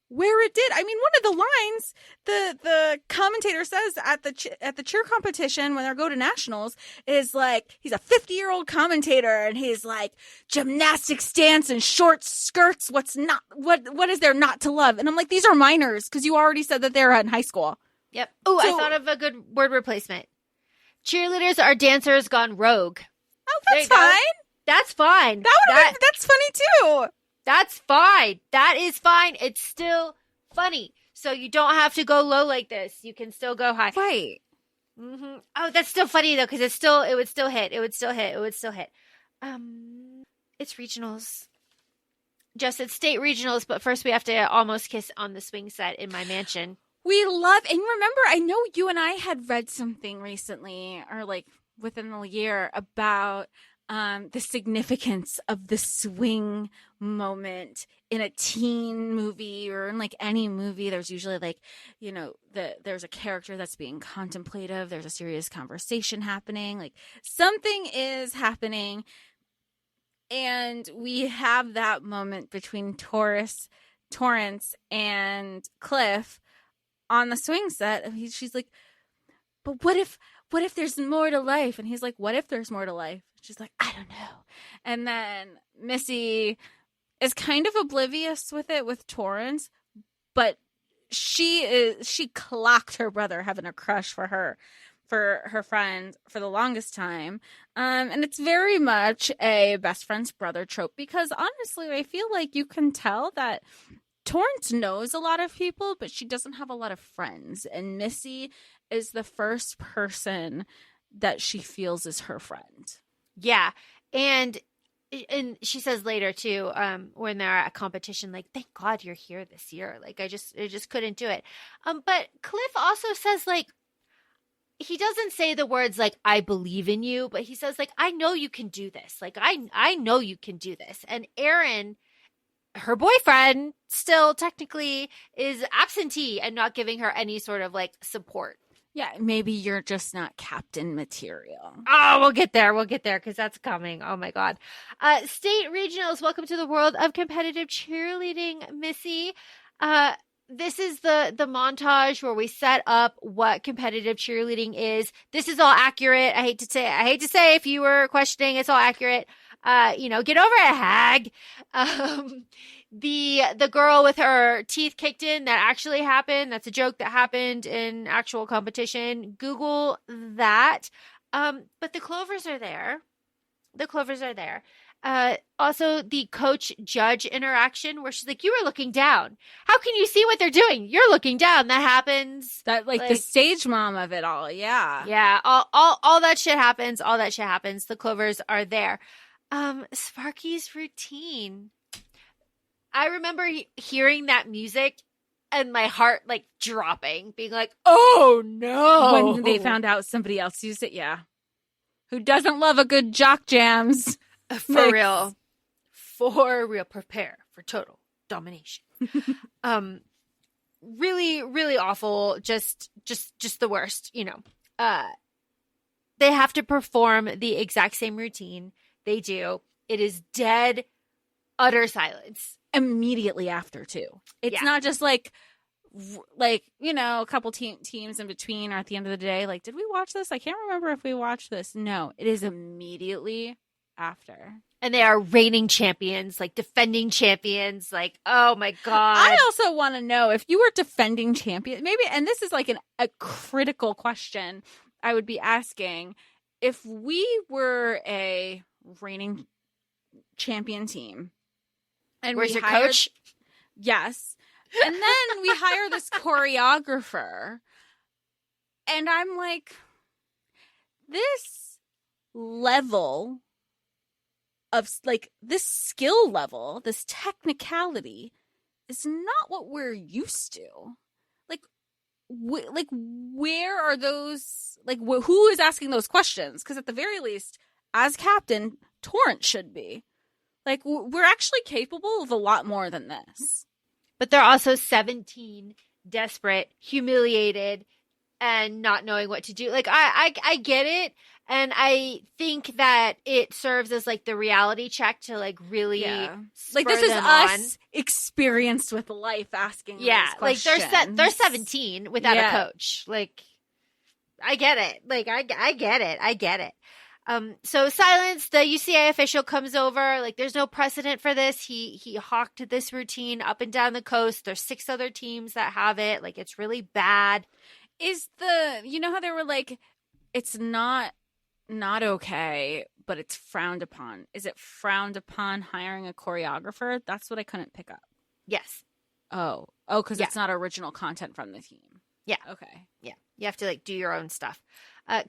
where it did. I mean, one of the lines the commentator says at the cheer competition when they go to nationals is like, he's a 50-year-old commentator and he's like, gymnastics, dance, and short skirts. What is there not to love? And I'm like, these are minors because you already said that they're in high school. Yep. Oh, I thought of a good word replacement. Cheerleaders are dancers gone rogue. Oh, that's fine. That's fine. That's funny too. That's fine. That is fine. It's still funny. So you don't have to go low like this. You can still go high. Right. Mm-hmm. Oh, that's still funny though, because it would still hit. It's regionals. Just it's state regionals, but first we have to almost kiss on the swing set in my mansion. We love, and remember, I know you and I had read something recently, or like within the year, about the significance of the swing moment in a teen movie or in like any movie. There's usually like, you know, there's a character that's being contemplative. There's a serious conversation happening. Like something is happening. And we have that moment between Torrance and Cliff on the swing set. And she's like, but what if there's more to life? And he's like, what if there's more to life? She's like, I don't know. And then Missy is kind of oblivious with it with Torrance, but she clocked her brother having a crush for her friend for the longest time. And it's very much a best friend's brother trope because honestly, I feel like you can tell that Torrance knows a lot of people, but she doesn't have a lot of friends. And Missy is the first person that she feels is her friend. Yeah. And she says later too, when they're at a competition, like, thank God you're here this year. Like, I just couldn't do it. But Cliff also says, like, he doesn't say the words like, I believe in you, but he says, like, I know you can do this. Like, I know you can do this. And Aaron, her boyfriend, still technically is absentee and not giving her any sort of like support. Yeah, maybe you're just not captain material. Oh, we'll get there because that's coming. Oh my God. State regionals, welcome to the world of competitive cheerleading, Missy. This is the montage where we set up what competitive cheerleading is. This is all accurate. I hate to say if you were questioning, it's all accurate. Get over it, hag. The girl with her teeth kicked in, that actually happened. That's a joke that happened in actual competition. Google that. But the Clovers are there The Clovers are there. Also, the coach-judge interaction where she's like, you were looking down. How can you see what they're doing? You're looking down. That happens. That like the stage mom of it all. Yeah. Yeah. All that shit happens. All that shit happens. The Clovers are there. Sparky's routine. I remember hearing that music and my heart like dropping, being like, oh no. When they found out somebody else used it. Yeah. Who doesn't love a good jock jams? For real. Prepare for total domination. Really, really awful. Just the worst, you know. They have to perform the exact same routine. They do. It is dead, utter silence. Immediately after, too. It's not just like, you know, a couple teams in between or at the end of the day. Like, did we watch this? I can't remember if we watched this. No, it is immediately after. And they are reigning champions, like defending champions. Like, oh my God. I also want to know if you were defending champion, maybe, and this is like a critical question I would be asking, if we were a reigning champion team and where's your coach? Yes. And then we hire this choreographer and I'm like, this level of like this skill level, this technicality is not what we're used to. Like, where are those? Like, who is asking those questions? Because at the very least, as captain, Torrance should be. Like, we're actually capable of a lot more than this. But they're also 17, desperate, humiliated, and not knowing what to do. Like, I get it. And I think that it serves as like the reality check to like really like this is us experienced with life asking these questions. Like they're 17 without a coach. Like I get it. Like I get it. So silence, the UCA official comes over. Like there's no precedent for this. He hawked this routine up and down the coast. There's 6 other teams that have it. Like it's really bad. Is you know how they were like, it's not okay, but it's frowned upon. Is it frowned upon hiring a choreographer? That's what I couldn't pick up. Yes. Oh, because it's not original content from the team. Yeah. Okay. Yeah. You have to like do your own stuff.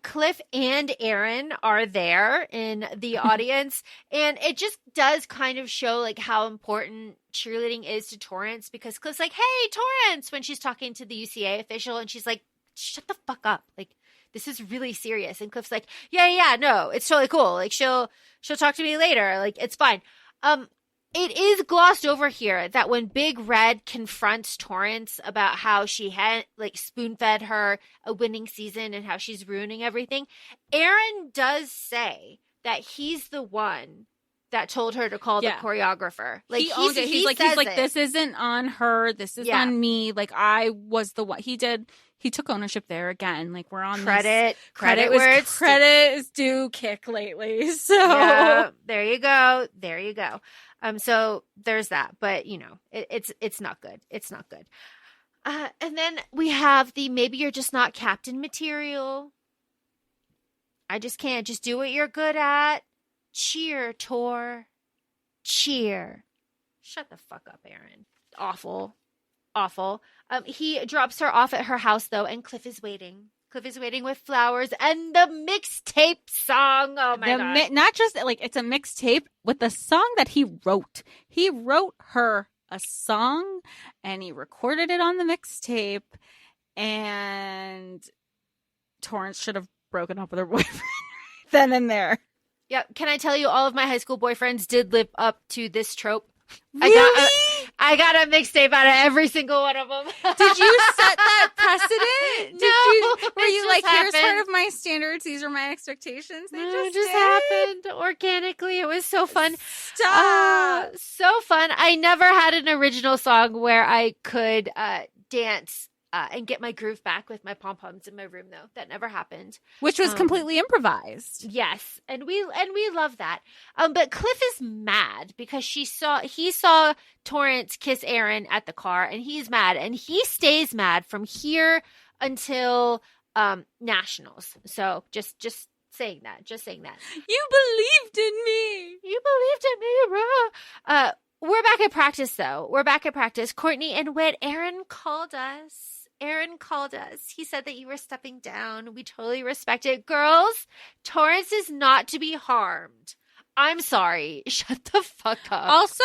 Cliff and Aaron are there in the audience, and it just does kind of show like how important cheerleading is to Torrance, because Cliff's like, "Hey, Torrance," when she's talking to the UCA official, and she's like, "Shut the fuck up!" Like, this is really serious. And Cliff's like, yeah, no, it's totally cool. Like she'll talk to me later. Like it's fine. It is glossed over here that when Big Red confronts Torrance about how she had like spoon-fed her a winning season and how she's ruining everything, Aaron does say that he's the one that told her to call the choreographer. Like he owns it. He's like, this isn't on her. This is on me. Like I was the one. He took ownership there again. Like we're on credit where credit is due kick lately. So yeah, there you go. So there's that. But you know, it's not good. It's not good. And then we have the maybe you're just not captain material. I just can't. Just do what you're good at. Cheer, Tor. Cheer. Shut the fuck up, Aaron. Awful. He drops her off at her house, though, and Cliff is waiting. Cliff is waiting with flowers and the mixtape song. Oh, my God. Not just, like, it's a mixtape with the song that he wrote. He wrote her a song, and he recorded it on the mixtape, and Torrance should have broken up with her boyfriend then and there. Yeah, can I tell you, all of my high school boyfriends did live up to this trope. Really? I got a mixtape out of every single one of them. Did you set that precedent? Were you like, happened. Here's part of my standards, these are my expectations? It just happened organically. It was so fun. Stop. So fun. I never had an original song where I could dance and get my groove back with my pom-poms in my room, though. That never happened. Which was completely improvised. Yes. And we love that. But Cliff is mad because he saw Torrance kiss Aaron at the car, and he's mad. And he stays mad from here until nationals. So just saying that. Just saying that. You believed in me. You believed in me, bro. We're back at practice, though. We're back at practice. Courtney and Whit, Aaron called us. He said that you were stepping down. We totally respect it. Girls, Torrance is not to be harmed. I'm sorry. Shut the fuck up. Also,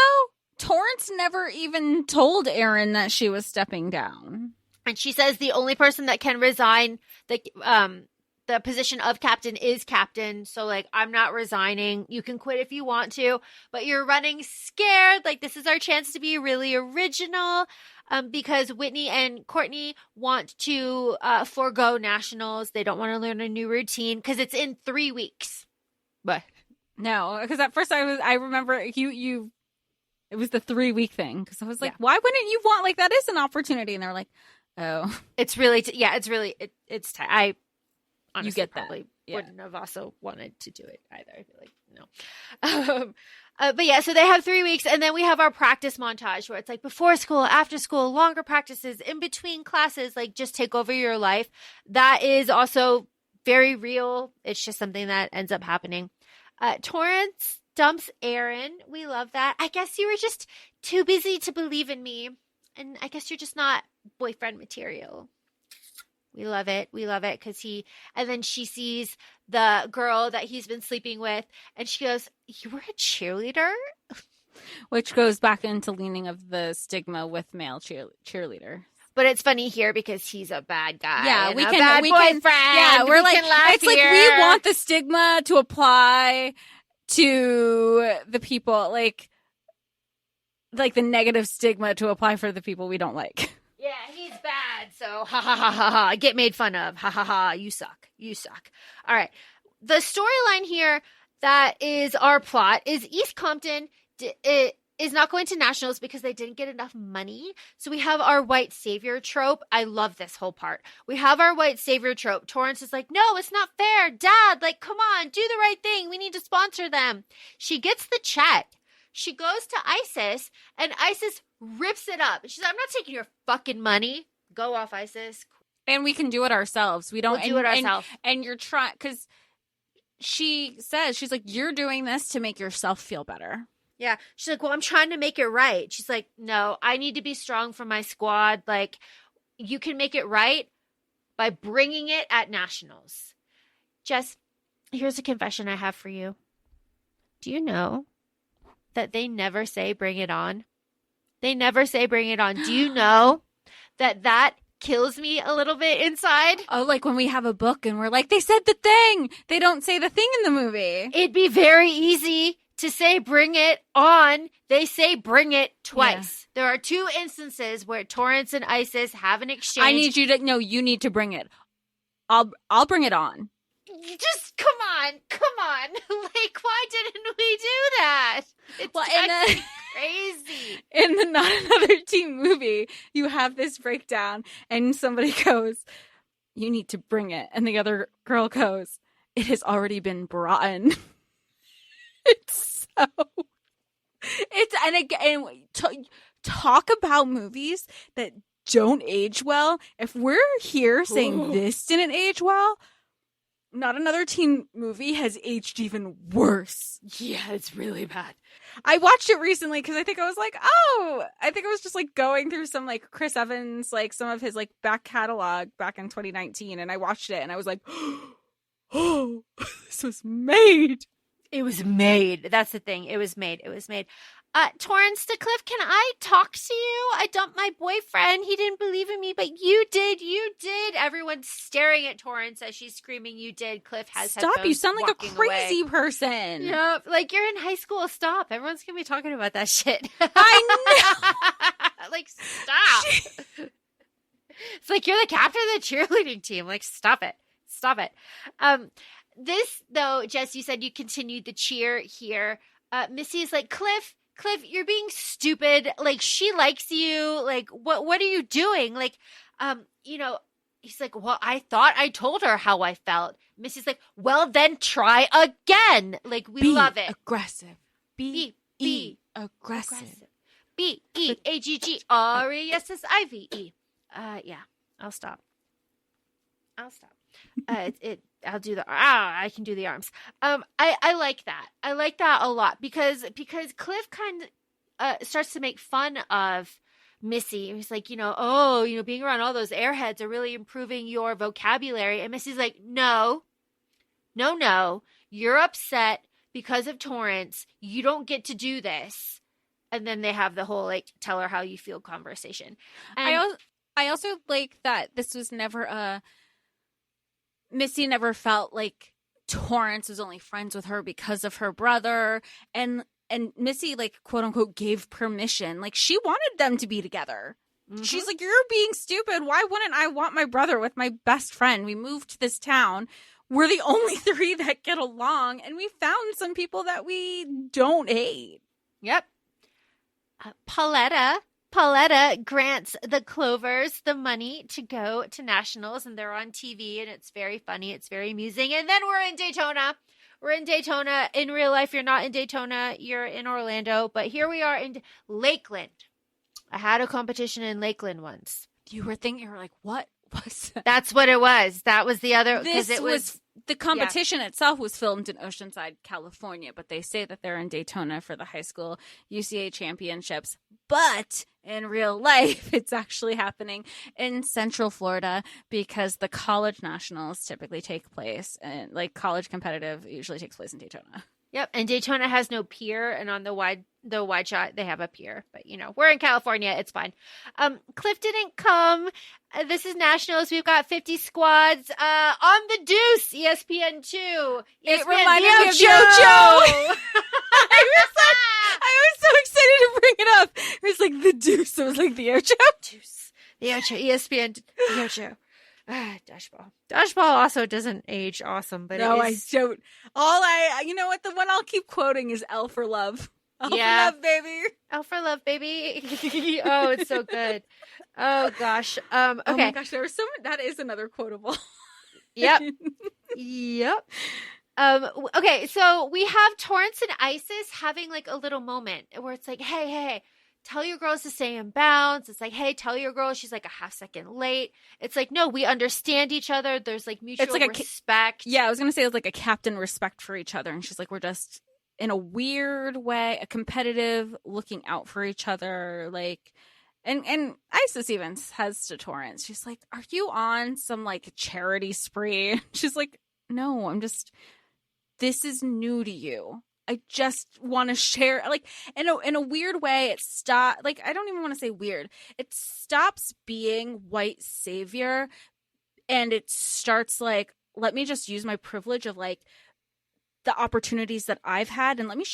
Torrance never even told Aaron that she was stepping down. And she says the only person that can resign the position of captain is captain. So, like, I'm not resigning. You can quit if you want to, but you're running scared. Like, this is our chance to be really original, because Whitney and Courtney want to forego nationals. They don't want to learn a new routine because it's in 3 weeks. But no, because at first I remember you. It was the 3-week thing because I was like, why wouldn't you want, like, that is an opportunity? And they're like, oh, it's really it's I honestly you get probably that. wouldn't have also wanted to do it either. I feel like no. But yeah, so they have 3 weeks, and then we have our practice montage where it's like before school, after school, longer practices, in between classes, like just take over your life. That is also very real. It's just something that ends up happening. Torrance dumps Aaron. We love that. I guess you were just too busy to believe in me, and I guess you're just not boyfriend material. We love it. We love it because and then she sees the girl that he's been sleeping with, and she goes, "You were a cheerleader?" Which goes back into leaning of the stigma with male cheerleader. But it's funny here because he's a bad guy. Yeah, we a can. Bad we boyfriend. can. Yeah, we're like, it's here. like we want the stigma to apply to the people, like the negative stigma to apply for the people we don't like. Yeah, he's bad. So ha ha ha ha ha. Get made fun of. Ha ha ha. You suck. You suck. All right. The storyline here that is our plot is East Compton is not going to nationals because they didn't get enough money. So we have our white savior trope. I love this whole part. We have our white savior trope. Torrance is like, no, it's not fair. Dad, like, come on, do the right thing. We need to sponsor them. She gets the check. She goes to Isis, and Isis rips it up. She's like, I'm not taking your fucking money. Go off, Isis. And we can do it ourselves. We'll do it ourselves. And you're trying, because she says, she's like, you're doing this to make yourself feel better. Yeah. She's like, well, I'm trying to make it right. She's like, no, I need to be strong for my squad. Like, you can make it right by bringing it at nationals. Jess, here's a confession I have for you. Do you know that they never say bring it on? They never say bring it on. Do you know that kills me a little bit inside? Oh, like when we have a book and we're like, they said the thing. They don't say the thing in the movie. It'd be very easy to say bring it on. They say bring it twice. Yeah. There are 2 instances where Torrance and Isis have an exchange. I need you to, no, you need to bring it. I'll bring it on. Just come on. Like, why didn't we do that? It's crazy. In the Not Another Teen movie, you have this breakdown and somebody goes, you need to bring it. And the other girl goes, it has already been brought in. Talk about movies that don't age well. If we're here saying this didn't age well, Not Another Teen movie has aged even worse. Yeah, it's really bad. I watched it recently because I think I was like, I think I was just like going through some like Chris Evans, like some of his like back catalog back in 2019, and I watched it and I was like, oh, this was made. It was made. That's the thing. It was made. Torrance to Cliff, can I talk to you? I dumped my boyfriend. He didn't believe in me, but you did. Everyone's staring at Torrance as she's screaming, you did. Cliff has Stop, you sound like a crazy person. Yep, like you're in high school. Stop. Everyone's going to be talking about that shit. I know. Like, stop. It's like you're the captain of the cheerleading team. Like, stop it. This, though, Jess, you said you continued the cheer here. Missy's like, Cliff, you're being stupid. Like, she likes you. Like, what are you doing? Like, he's like, well, I thought I told her how I felt. Missy's like, well, then try again. Like, we love it. Aggressive. Be aggressive. BEAGGRESSIVE. Yeah, I'll stop. I'll stop. I'll do I can do the arms. I like that. I like that a lot because Cliff kind of starts to make fun of Missy. He's like, being around all those airheads are really improving your vocabulary. And Missy's like, no, you're upset because of Torrance. You don't get to do this. And then they have the whole like tell her how you feel conversation. And I also like that this was never Missy never felt like Torrance was only friends with her because of her brother, and Missy like quote unquote gave permission. Like she wanted them to be together. Mm-hmm. She's like, you're being stupid. Why wouldn't I want my brother with my best friend? We moved to this town. We're the only three that get along, and we found some people that we don't hate. Yep. Pauletta grants the Clovers the money to go to nationals, and they're on TV, and it's very funny. It's very amusing. And then we're in Daytona. We're in Daytona. In real life, you're not in Daytona. You're in Orlando. But here we are in Lakeland. I had a competition in Lakeland once. You were like, what was that? That's what it was. That was the other. The competition itself was filmed in Oceanside, California, but they say that they're in Daytona for the high school UCA championships. But in real life, it's actually happening in Central Florida because the college nationals typically take place, and like college competitive usually takes place in Daytona. Yep, and Daytona has no pier, and on the wide shot they have a pier. But we're in California, it's fine. Cliff didn't come. This is nationals. We've got 50 squads on the Deuce, ESPN2. It reminded me of JoJo. I was so excited to bring it up. It was like the Deuce. It was like the Ocho. Deuce, the Ocho, ESPN, the Ocho. Dodgeball also doesn't age awesome, but no, I don't. You know what? The one I'll keep quoting is L for Love. L for Love, baby. L for Love, baby. Oh, it's so good. Oh gosh. Okay. Oh my gosh, there was so much. That is another quotable. Yep. Yep. Okay, so we have Torrance and Isis having like a little moment where it's like, hey, tell your girls to stay in bounds. It's like, hey, tell your girl she's like a half second late. It's like, no, we understand each other. There's like mutual respect. I was going to say it's like a captain respect for each other. And she's like, we're just in a weird way, a competitive looking out for each other. Like, and Isis even says to Torrance, she's like, are you on some like charity spree? She's like, no, this is new to you. I just want to share, like, in a weird way, it stops, like, I don't even want to say weird. It stops being white savior, and it starts, like, let me just use my privilege of, like, the opportunities that I've had, and let me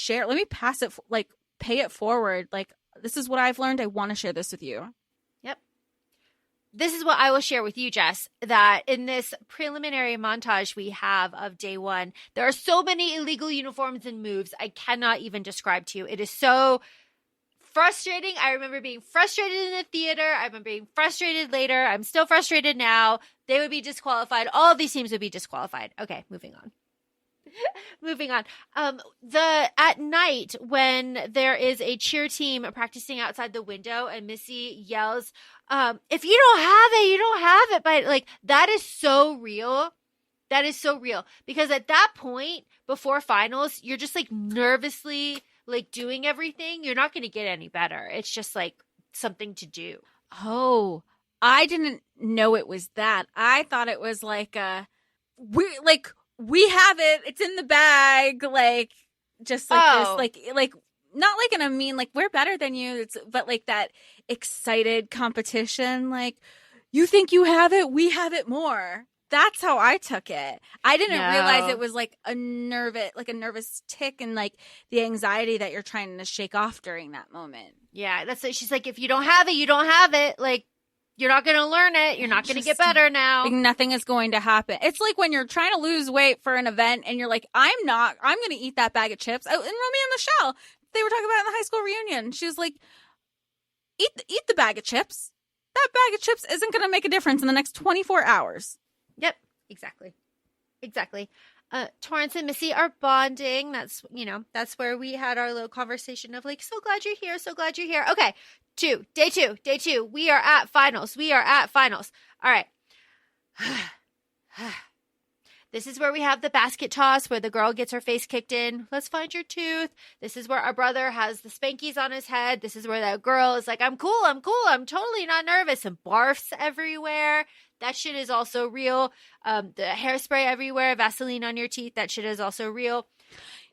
pass it, like, pay it forward. Like, this is what I've learned. I want to share this with you. Yep. This is what I will share with you, Jess, that in this preliminary montage we have of day one, there are so many illegal uniforms and moves I cannot even describe to you. It is so frustrating. I remember being frustrated in the theater. I remember being frustrated later. I'm still frustrated now. They would be disqualified. All of these teams would be disqualified. Okay, moving on. Moving on. At night when there is a cheer team practicing outside the window and Missy yells, if you don't have it, you don't have it. But like, that is so real. That is so real because at that point before finals, you're just like nervously like doing everything. You're not going to get any better. It's just like something to do. Oh, I didn't know it was that. I thought it was like we have it. It's in the bag. Like, just like this, like not like in a mean, like we're better than you. But like that excited competition. Like, you think you have it. We have it more. That's how I took it. I didn't realize it was like a nervous tick and like the anxiety that you're trying to shake off during that moment. Yeah. That's it. She's like, if you don't have it, you don't have it. Like, you're not going to learn it. You're not going to get better now. Like nothing is going to happen. It's like when you're trying to lose weight for an event and you're like, I'm going to eat that bag of chips. And Romeo and Michelle, they were talking about it in the high school reunion. She was like, eat the bag of chips. That bag of chips isn't going to make a difference in the next 24 hours. Yep. Exactly. Torrance and Missy are bonding. That's where we had our little conversation of like, so glad you're here. So glad you're here. Okay. Day two. We are at finals. All right. This is where we have the basket toss where the girl gets her face kicked in. Let's find your tooth. This is where our brother has the spankies on his head. This is where that girl is like, I'm cool. I'm totally not nervous, and barfs everywhere. That shit is also real. The hairspray everywhere, Vaseline on your teeth. That shit is also real.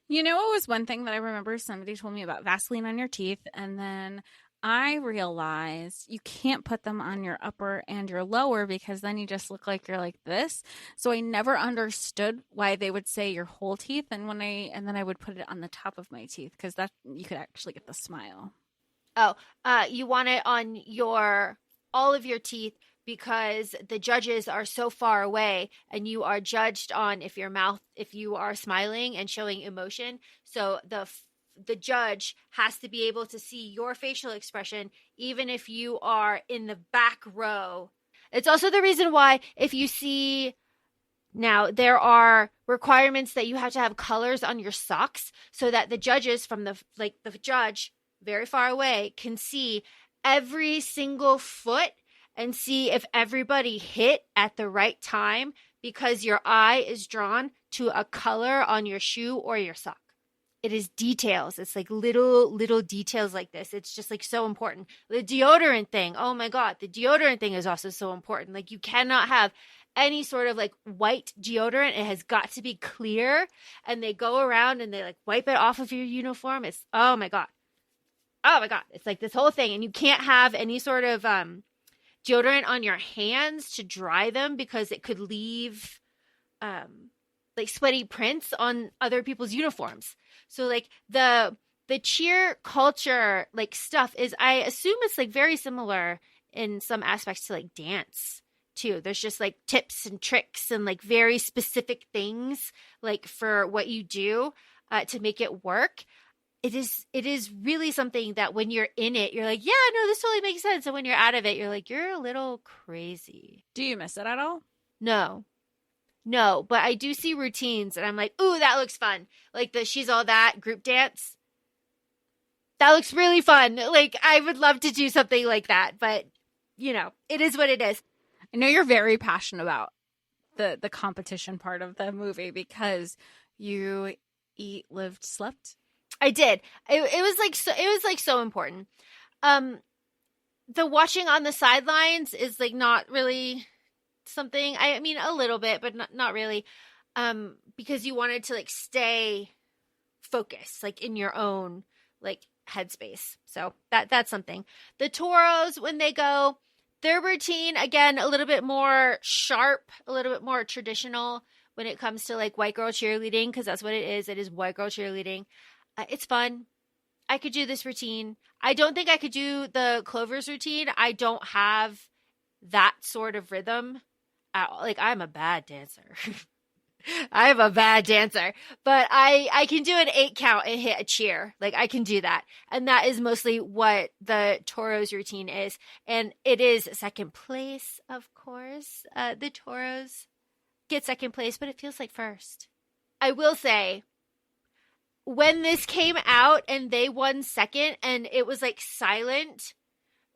You know, it was one thing that I remember somebody told me about Vaseline on your teeth, and then I realized you can't put them on your upper and your lower because then you just look like you're like this. So I never understood why they would say your whole teeth, and then I would put it on the top of my teeth because that you could actually get the smile. Oh, you want it on all of your teeth because the judges are so far away and you are judged on if you are smiling and showing emotion. So the judge has to be able to see your facial expression, even if you are in the back row. It's also the reason why if you see now, there are requirements that you have to have colors on your socks so that the judges from the judge very far away can see every single foot and see if everybody hit at the right time because your eye is drawn to a color on your shoe or your sock. It is details. It's like little details like this. It's just like so important. The deodorant thing. Oh my God. The deodorant thing is also so important. Like you cannot have any sort of like white deodorant. It has got to be clear. And they go around and they like wipe it off of your uniform. It's, oh my God. Oh my God. It's like this whole thing. And you can't have any sort of deodorant on your hands to dry them because it could leave like sweaty prints on other people's uniforms. So like the cheer culture like stuff is, I assume it's like very similar in some aspects to like dance too. There's just like tips and tricks and like very specific things like for what you do to make it work. It is really something that when you're in it, you're like, yeah, no, this totally makes sense. And when you're out of it, you're like, you're a little crazy. Do you miss it at all? No, but I do see routines and I'm like, ooh, that looks fun. Like the She's All That group dance. That looks really fun. Like I would love to do something like that, but you know, it is what it is. I know you're very passionate about the competition part of the movie because you eat, lived, slept. I did. It was like so important. The watching on the sidelines is like not really something. I mean, a little bit, but not really. Because you wanted to like stay focused, like in your own like headspace. So that's something. The Torros, when they go, their routine, again, a little bit more sharp, a little bit more traditional when it comes to like white girl cheerleading, because that's what it is. It is white girl cheerleading. It's fun. I could do this routine. I don't think I could do the Clovers routine. I don't have that sort of rhythm. Like I'm a bad dancer. I am a bad dancer, but I can do an 8 count and hit a cheer. Like I can do that. And that is mostly what the Torros routine is. And it is second place, of course. The Torros get second place, but it feels like first. I will say, when this came out and they won second and it was like silent,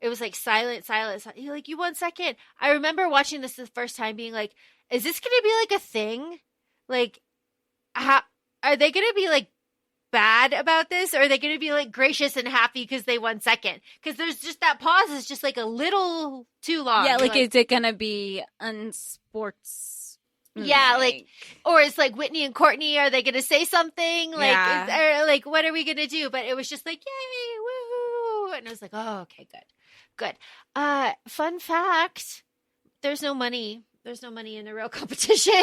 it was like silent. You're like, you won second. I remember watching this the first time being like, is this going to be like a thing? Like, how are they going to be like bad about this? Or are they going to be like gracious and happy because they won second? Because there's just that pause is just like a little too long. Yeah, like is it going to be unsports? Yeah, like, or it's like Whitney and Courtney, are they going to say something? Like, or like, what are we going to do? But it was just like, yay, woohoo. And I was like, oh, okay, good. Fun fact, there's no money. There's no money in the real competition.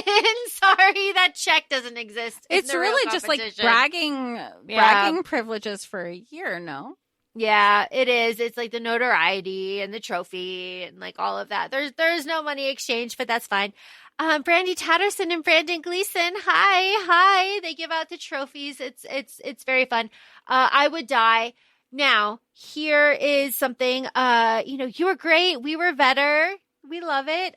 Sorry, that check doesn't exist. It's really just like bragging privileges for a year, no? Yeah, it is. It's like the notoriety and the trophy and like all of that. There's no money exchange, but that's fine. Brandy Tatterson and Brandon Gleason. Hi. They give out the trophies. It's very fun. I would die. Now, here is something, you were great. We were better. We love it.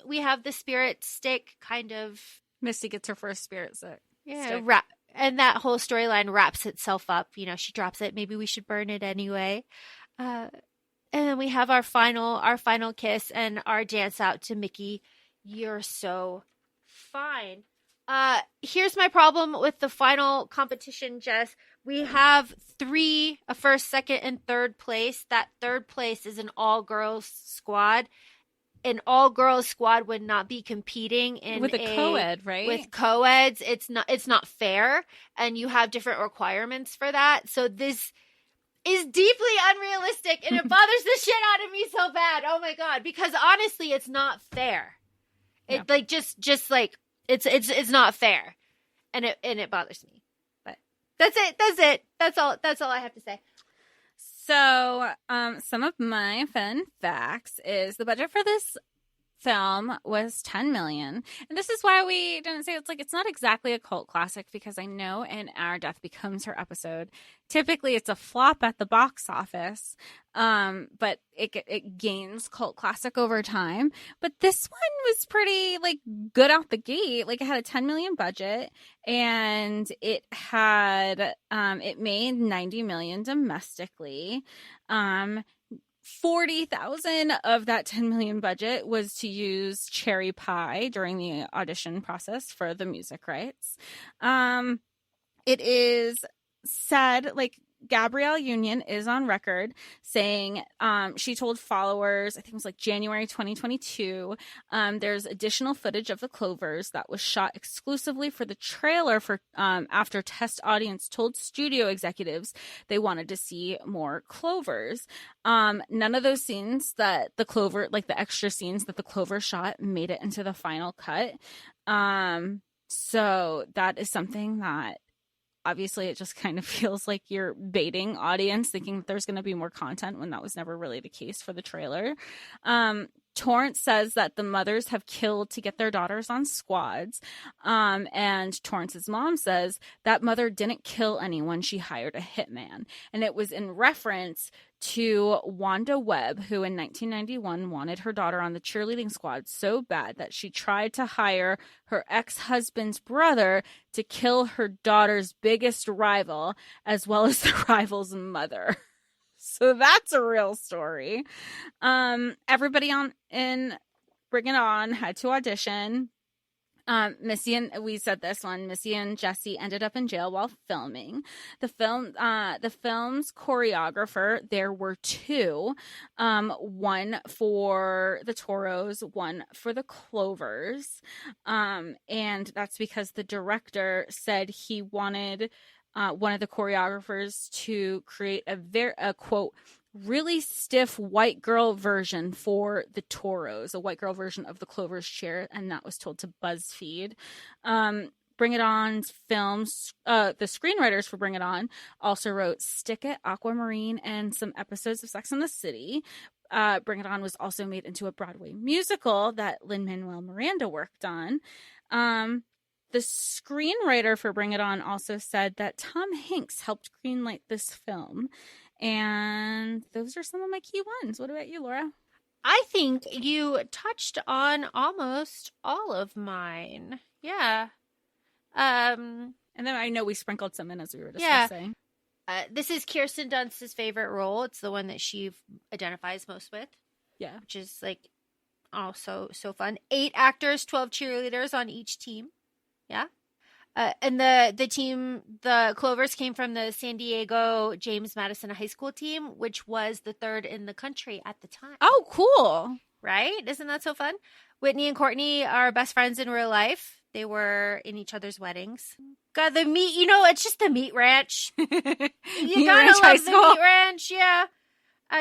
We have the spirit stick kind of. Misty gets her first spirit stick. Yeah. And that whole storyline wraps itself up. You know, she drops it. Maybe we should burn it anyway. And then we have our final kiss and our dance out to Mickey. You're so fine. Here's my problem with the final competition, Jess. We have 3, a first, second, and third place. That third place is an all-girls squad. An all-girls squad would not be competing in with a co-ed, right? With co-eds. It's not fair, and you have different requirements for that. So this is deeply unrealistic, and it bothers the shit out of me so bad. Oh my God, because honestly, it's not fair. It like just like it's not fair, and it bothers me. But that's it. That's all I have to say. So, some of my fun facts is the budget for this film was $10 million. And this is why we didn't say it's not exactly a cult classic, because I know in Our Death Becomes Her episode, typically it's a flop at the box office, but it gains cult classic over time. But this one was pretty good out the gate. It had a $10 million budget, and it had it made $90 million domestically. 40,000 of that 10 million budget was to use Cherry Pie during the audition process for the music rights. It is said, Gabrielle Union is on record saying she told followers, I think it was January 2022, there's additional footage of the Clovers that was shot exclusively for the trailer for after test audience told studio executives they wanted to see more Clovers. None of those scenes that the Clover, the extra scenes that the Clover shot, made it into the final cut. So that is something that obviously it just kind of feels like you're baiting audience thinking that there's going to be more content when that was never really the case for the trailer. Torrance says that the mothers have killed to get their daughters on squads. And Torrance's mom says that mother didn't kill anyone. She hired a hitman. And it was in reference to Wanda Webb, who in 1991 wanted her daughter on the cheerleading squad so bad that she tried to hire her ex-husband's brother to kill her daughter's biggest rival, as well as the rival's mother. So that's a real story. Everybody in Bring It On had to audition. Missy and Jesse ended up in jail while filming the film. The film's choreographer, there were 2, one for the Torros, one for the Clovers, and that's because the director said he wanted one of the choreographers to create a quote, really stiff white girl version for the Torros, a white girl version of the Clover's chair, and that was told to BuzzFeed. Bring It On's films, the screenwriters for Bring It On also wrote Stick It, Aquamarine, and some episodes of Sex and the City. Bring It On was also made into a Broadway musical that Lin-Manuel Miranda worked on. The screenwriter for Bring It On also said that Tom Hanks helped greenlight this film. And those are some of my key ones. What about you, Laura? I think you touched on almost all of mine. Yeah. And then I know we sprinkled some in as we were discussing. Yeah. This is Kirsten Dunst's favorite role. It's the one that she identifies most with. Yeah. Which is also so fun. 8 actors, 12 cheerleaders on each team. Yeah. And the team, the Clovers, came from the San Diego James Madison High School team, which was the 3rd in the country at the time. Oh, cool. Right? Isn't that so fun? Whitney and Courtney are best friends in real life. They were in each other's weddings. God, the meat, it's just the meat ranch. You gotta love the meat ranch, yeah.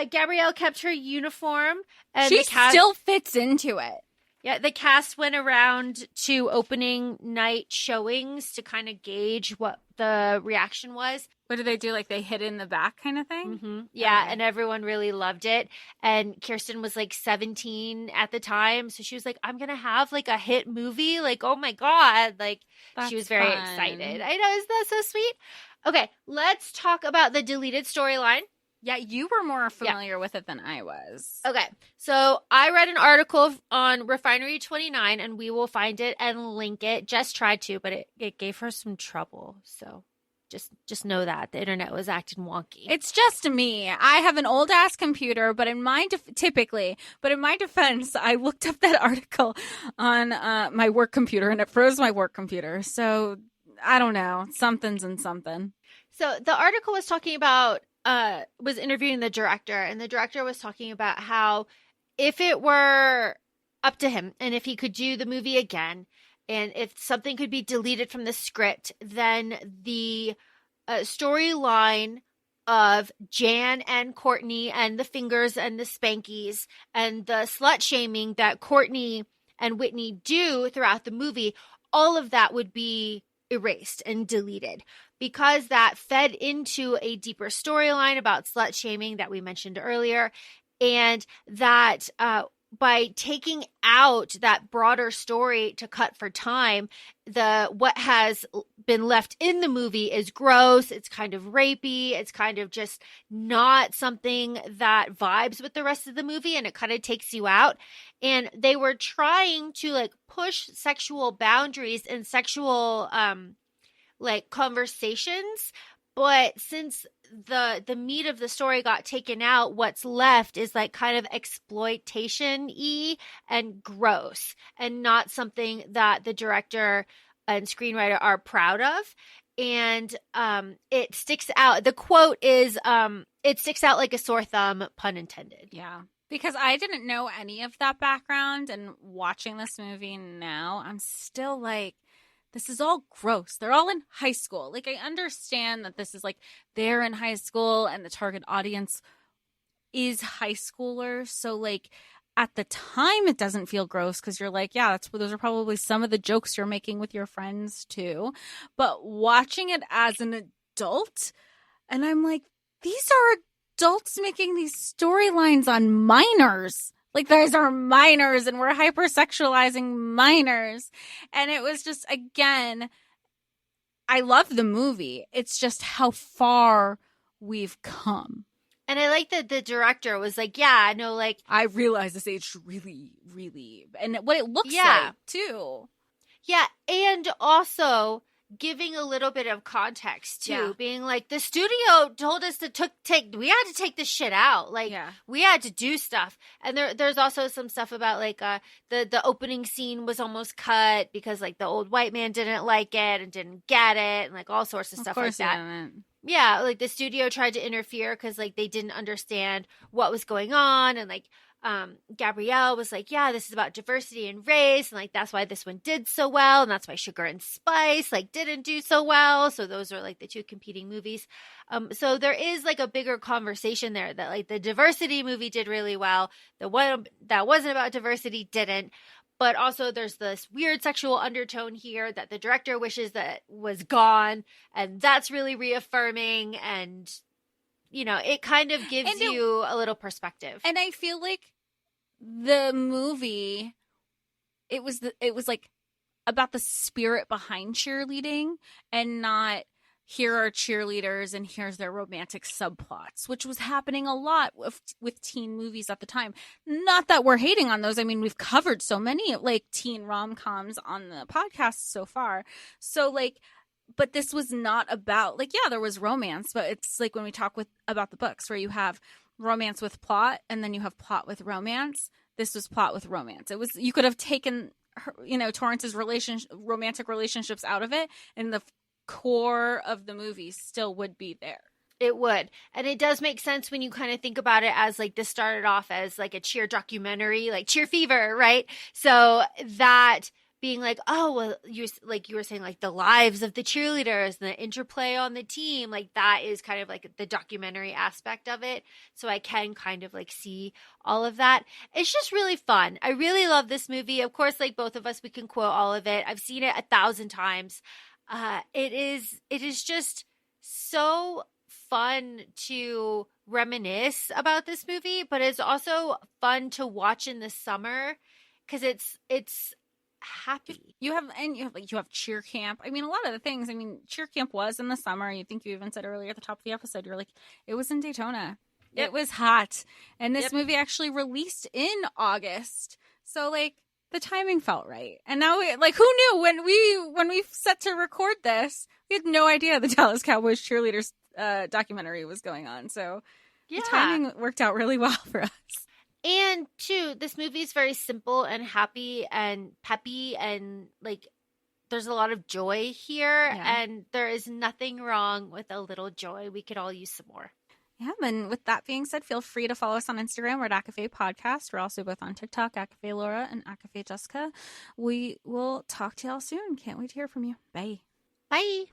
Gabrielle kept her uniform. And she still fits into it. Yeah, the cast went around to opening night showings to kind of gauge what the reaction was. What do they do? They hid in the back kind of thing? Mm-hmm. Yeah, okay. And everyone really loved it. And Kirsten was 17 at the time. So she was I'm going to have a hit movie. Oh my God. She was very excited. I know. Isn't that so sweet? Okay, let's talk about the deleted storyline. Yeah, you were more familiar with it than I was. Okay, so I read an article on Refinery 29, and we will find it and link it. Jess tried to, but it gave her some trouble. So Just know that the internet was acting wonky. It's just me. I have an old ass computer, but in my defense, I looked up that article on my work computer and it froze my work computer. So I don't know. Something's in something. So the article was talking about was interviewing the director, and the director was talking about how if it were up to him and if he could do the movie again, and if something could be deleted from the script, then the storyline of Jan and Courtney and the fingers and the spankies and the slut shaming that Courtney and Whitney do throughout the movie, all of that would be erased and deleted, because that fed into a deeper storyline about slut shaming that we mentioned earlier. And that by taking out that broader story to cut for time, what has been left in the movie is gross. It's kind of rapey. It's kind of just not something that vibes with the rest of the movie, and it kind of takes you out. And they were trying to like push sexual boundaries and sexual like conversations, but since the meat of the story got taken out, what's left is like kind of exploitation-y and gross, and not something that the director and screenwriter are proud of. And it sticks out. The quote is, it sticks out like a sore thumb, pun intended. Yeah. Because I didn't know any of that background, and watching this movie now, I'm still like, this is all gross. They're all in high school. Like, I understand that this is like they're in high school and the target audience is high schoolers. So like at the time it doesn't feel gross because you're like, yeah, those are probably some of the jokes you're making with your friends too. But watching it as an adult, and I'm like, these are adults making these storylines on minors. Like, those are minors, and we're hypersexualizing minors. And it was just, again, I love the movie. It's just how far we've come. And I like that the director was like, yeah, no, like, I realize this aged really, really, and what it looks like, too. Yeah, and also giving a little bit of context too, Yeah. being like, the studio told us to we had to take this shit out, like we had to do stuff. And there's also some stuff about like the opening scene was almost cut because like the old white man didn't like it and didn't get it, and like all sorts of stuff like that. Yeah, like the studio tried to interfere because like they didn't understand what was going on, and like Gabrielle was like, yeah, this is about diversity and race, and like that's why this one did so well, and that's why Sugar and Spice like didn't do so well. So those are like the two competing movies. So there is like a bigger conversation there that like the diversity movie did really well, the one that wasn't about diversity didn't. But also there's this weird sexual undertone here that the director wishes that was gone, and that's really reaffirming, and you know, it kind of gives you a little perspective. And I feel like the movie, it was like about the spirit behind cheerleading, and not here are cheerleaders and here's their romantic subplots, which was happening a lot with teen movies at the time. Not that we're hating on those. I mean, we've covered so many like teen rom-coms on the podcast so far. So like, but this was not about, like, yeah, there was romance, but it's like when we talk about the books where you have romance with plot and then you have plot with romance. This was plot with romance. It was, you could have taken her, you know, Torrance's romantic relationships out of it, and the core of the movie still would be there. It would. And it does make sense when you kind of think about it as like this started off as like a cheer documentary, like Cheer Fever, right? So that being like, oh, well, you were saying like the lives of the cheerleaders and the interplay on the team, like that is kind of like the documentary aspect of it. So I can kind of like see all of that. It's just really fun. I really love this movie. Of course, like both of us, we can quote all of it. I've seen it 1,000 times. It is just so fun to reminisce about this movie, but it's also fun to watch in the summer because it's happy. You have cheer camp. I mean, a lot of the things. I mean, cheer camp was in the summer. You think you even said earlier at the top of the episode, you're like, it was in Daytona. Yep. It was hot, and this movie actually released in August. So like, the timing felt right. And now we, like, who knew when we set to record this, we had no idea the Dallas Cowboys cheerleaders documentary was going on. So the timing worked out really well for us. And two, this movie is very simple and happy and peppy, and like there's a lot of joy here, and there is nothing wrong with a little joy. We could all use some more. Yeah, and with that being said, feel free to follow us on Instagram. We're at ACOFAE Podcast. We're also both on TikTok, ACOFAE Laura and ACOFAE Jessica. We will talk to y'all soon. Can't wait to hear from you. Bye. Bye.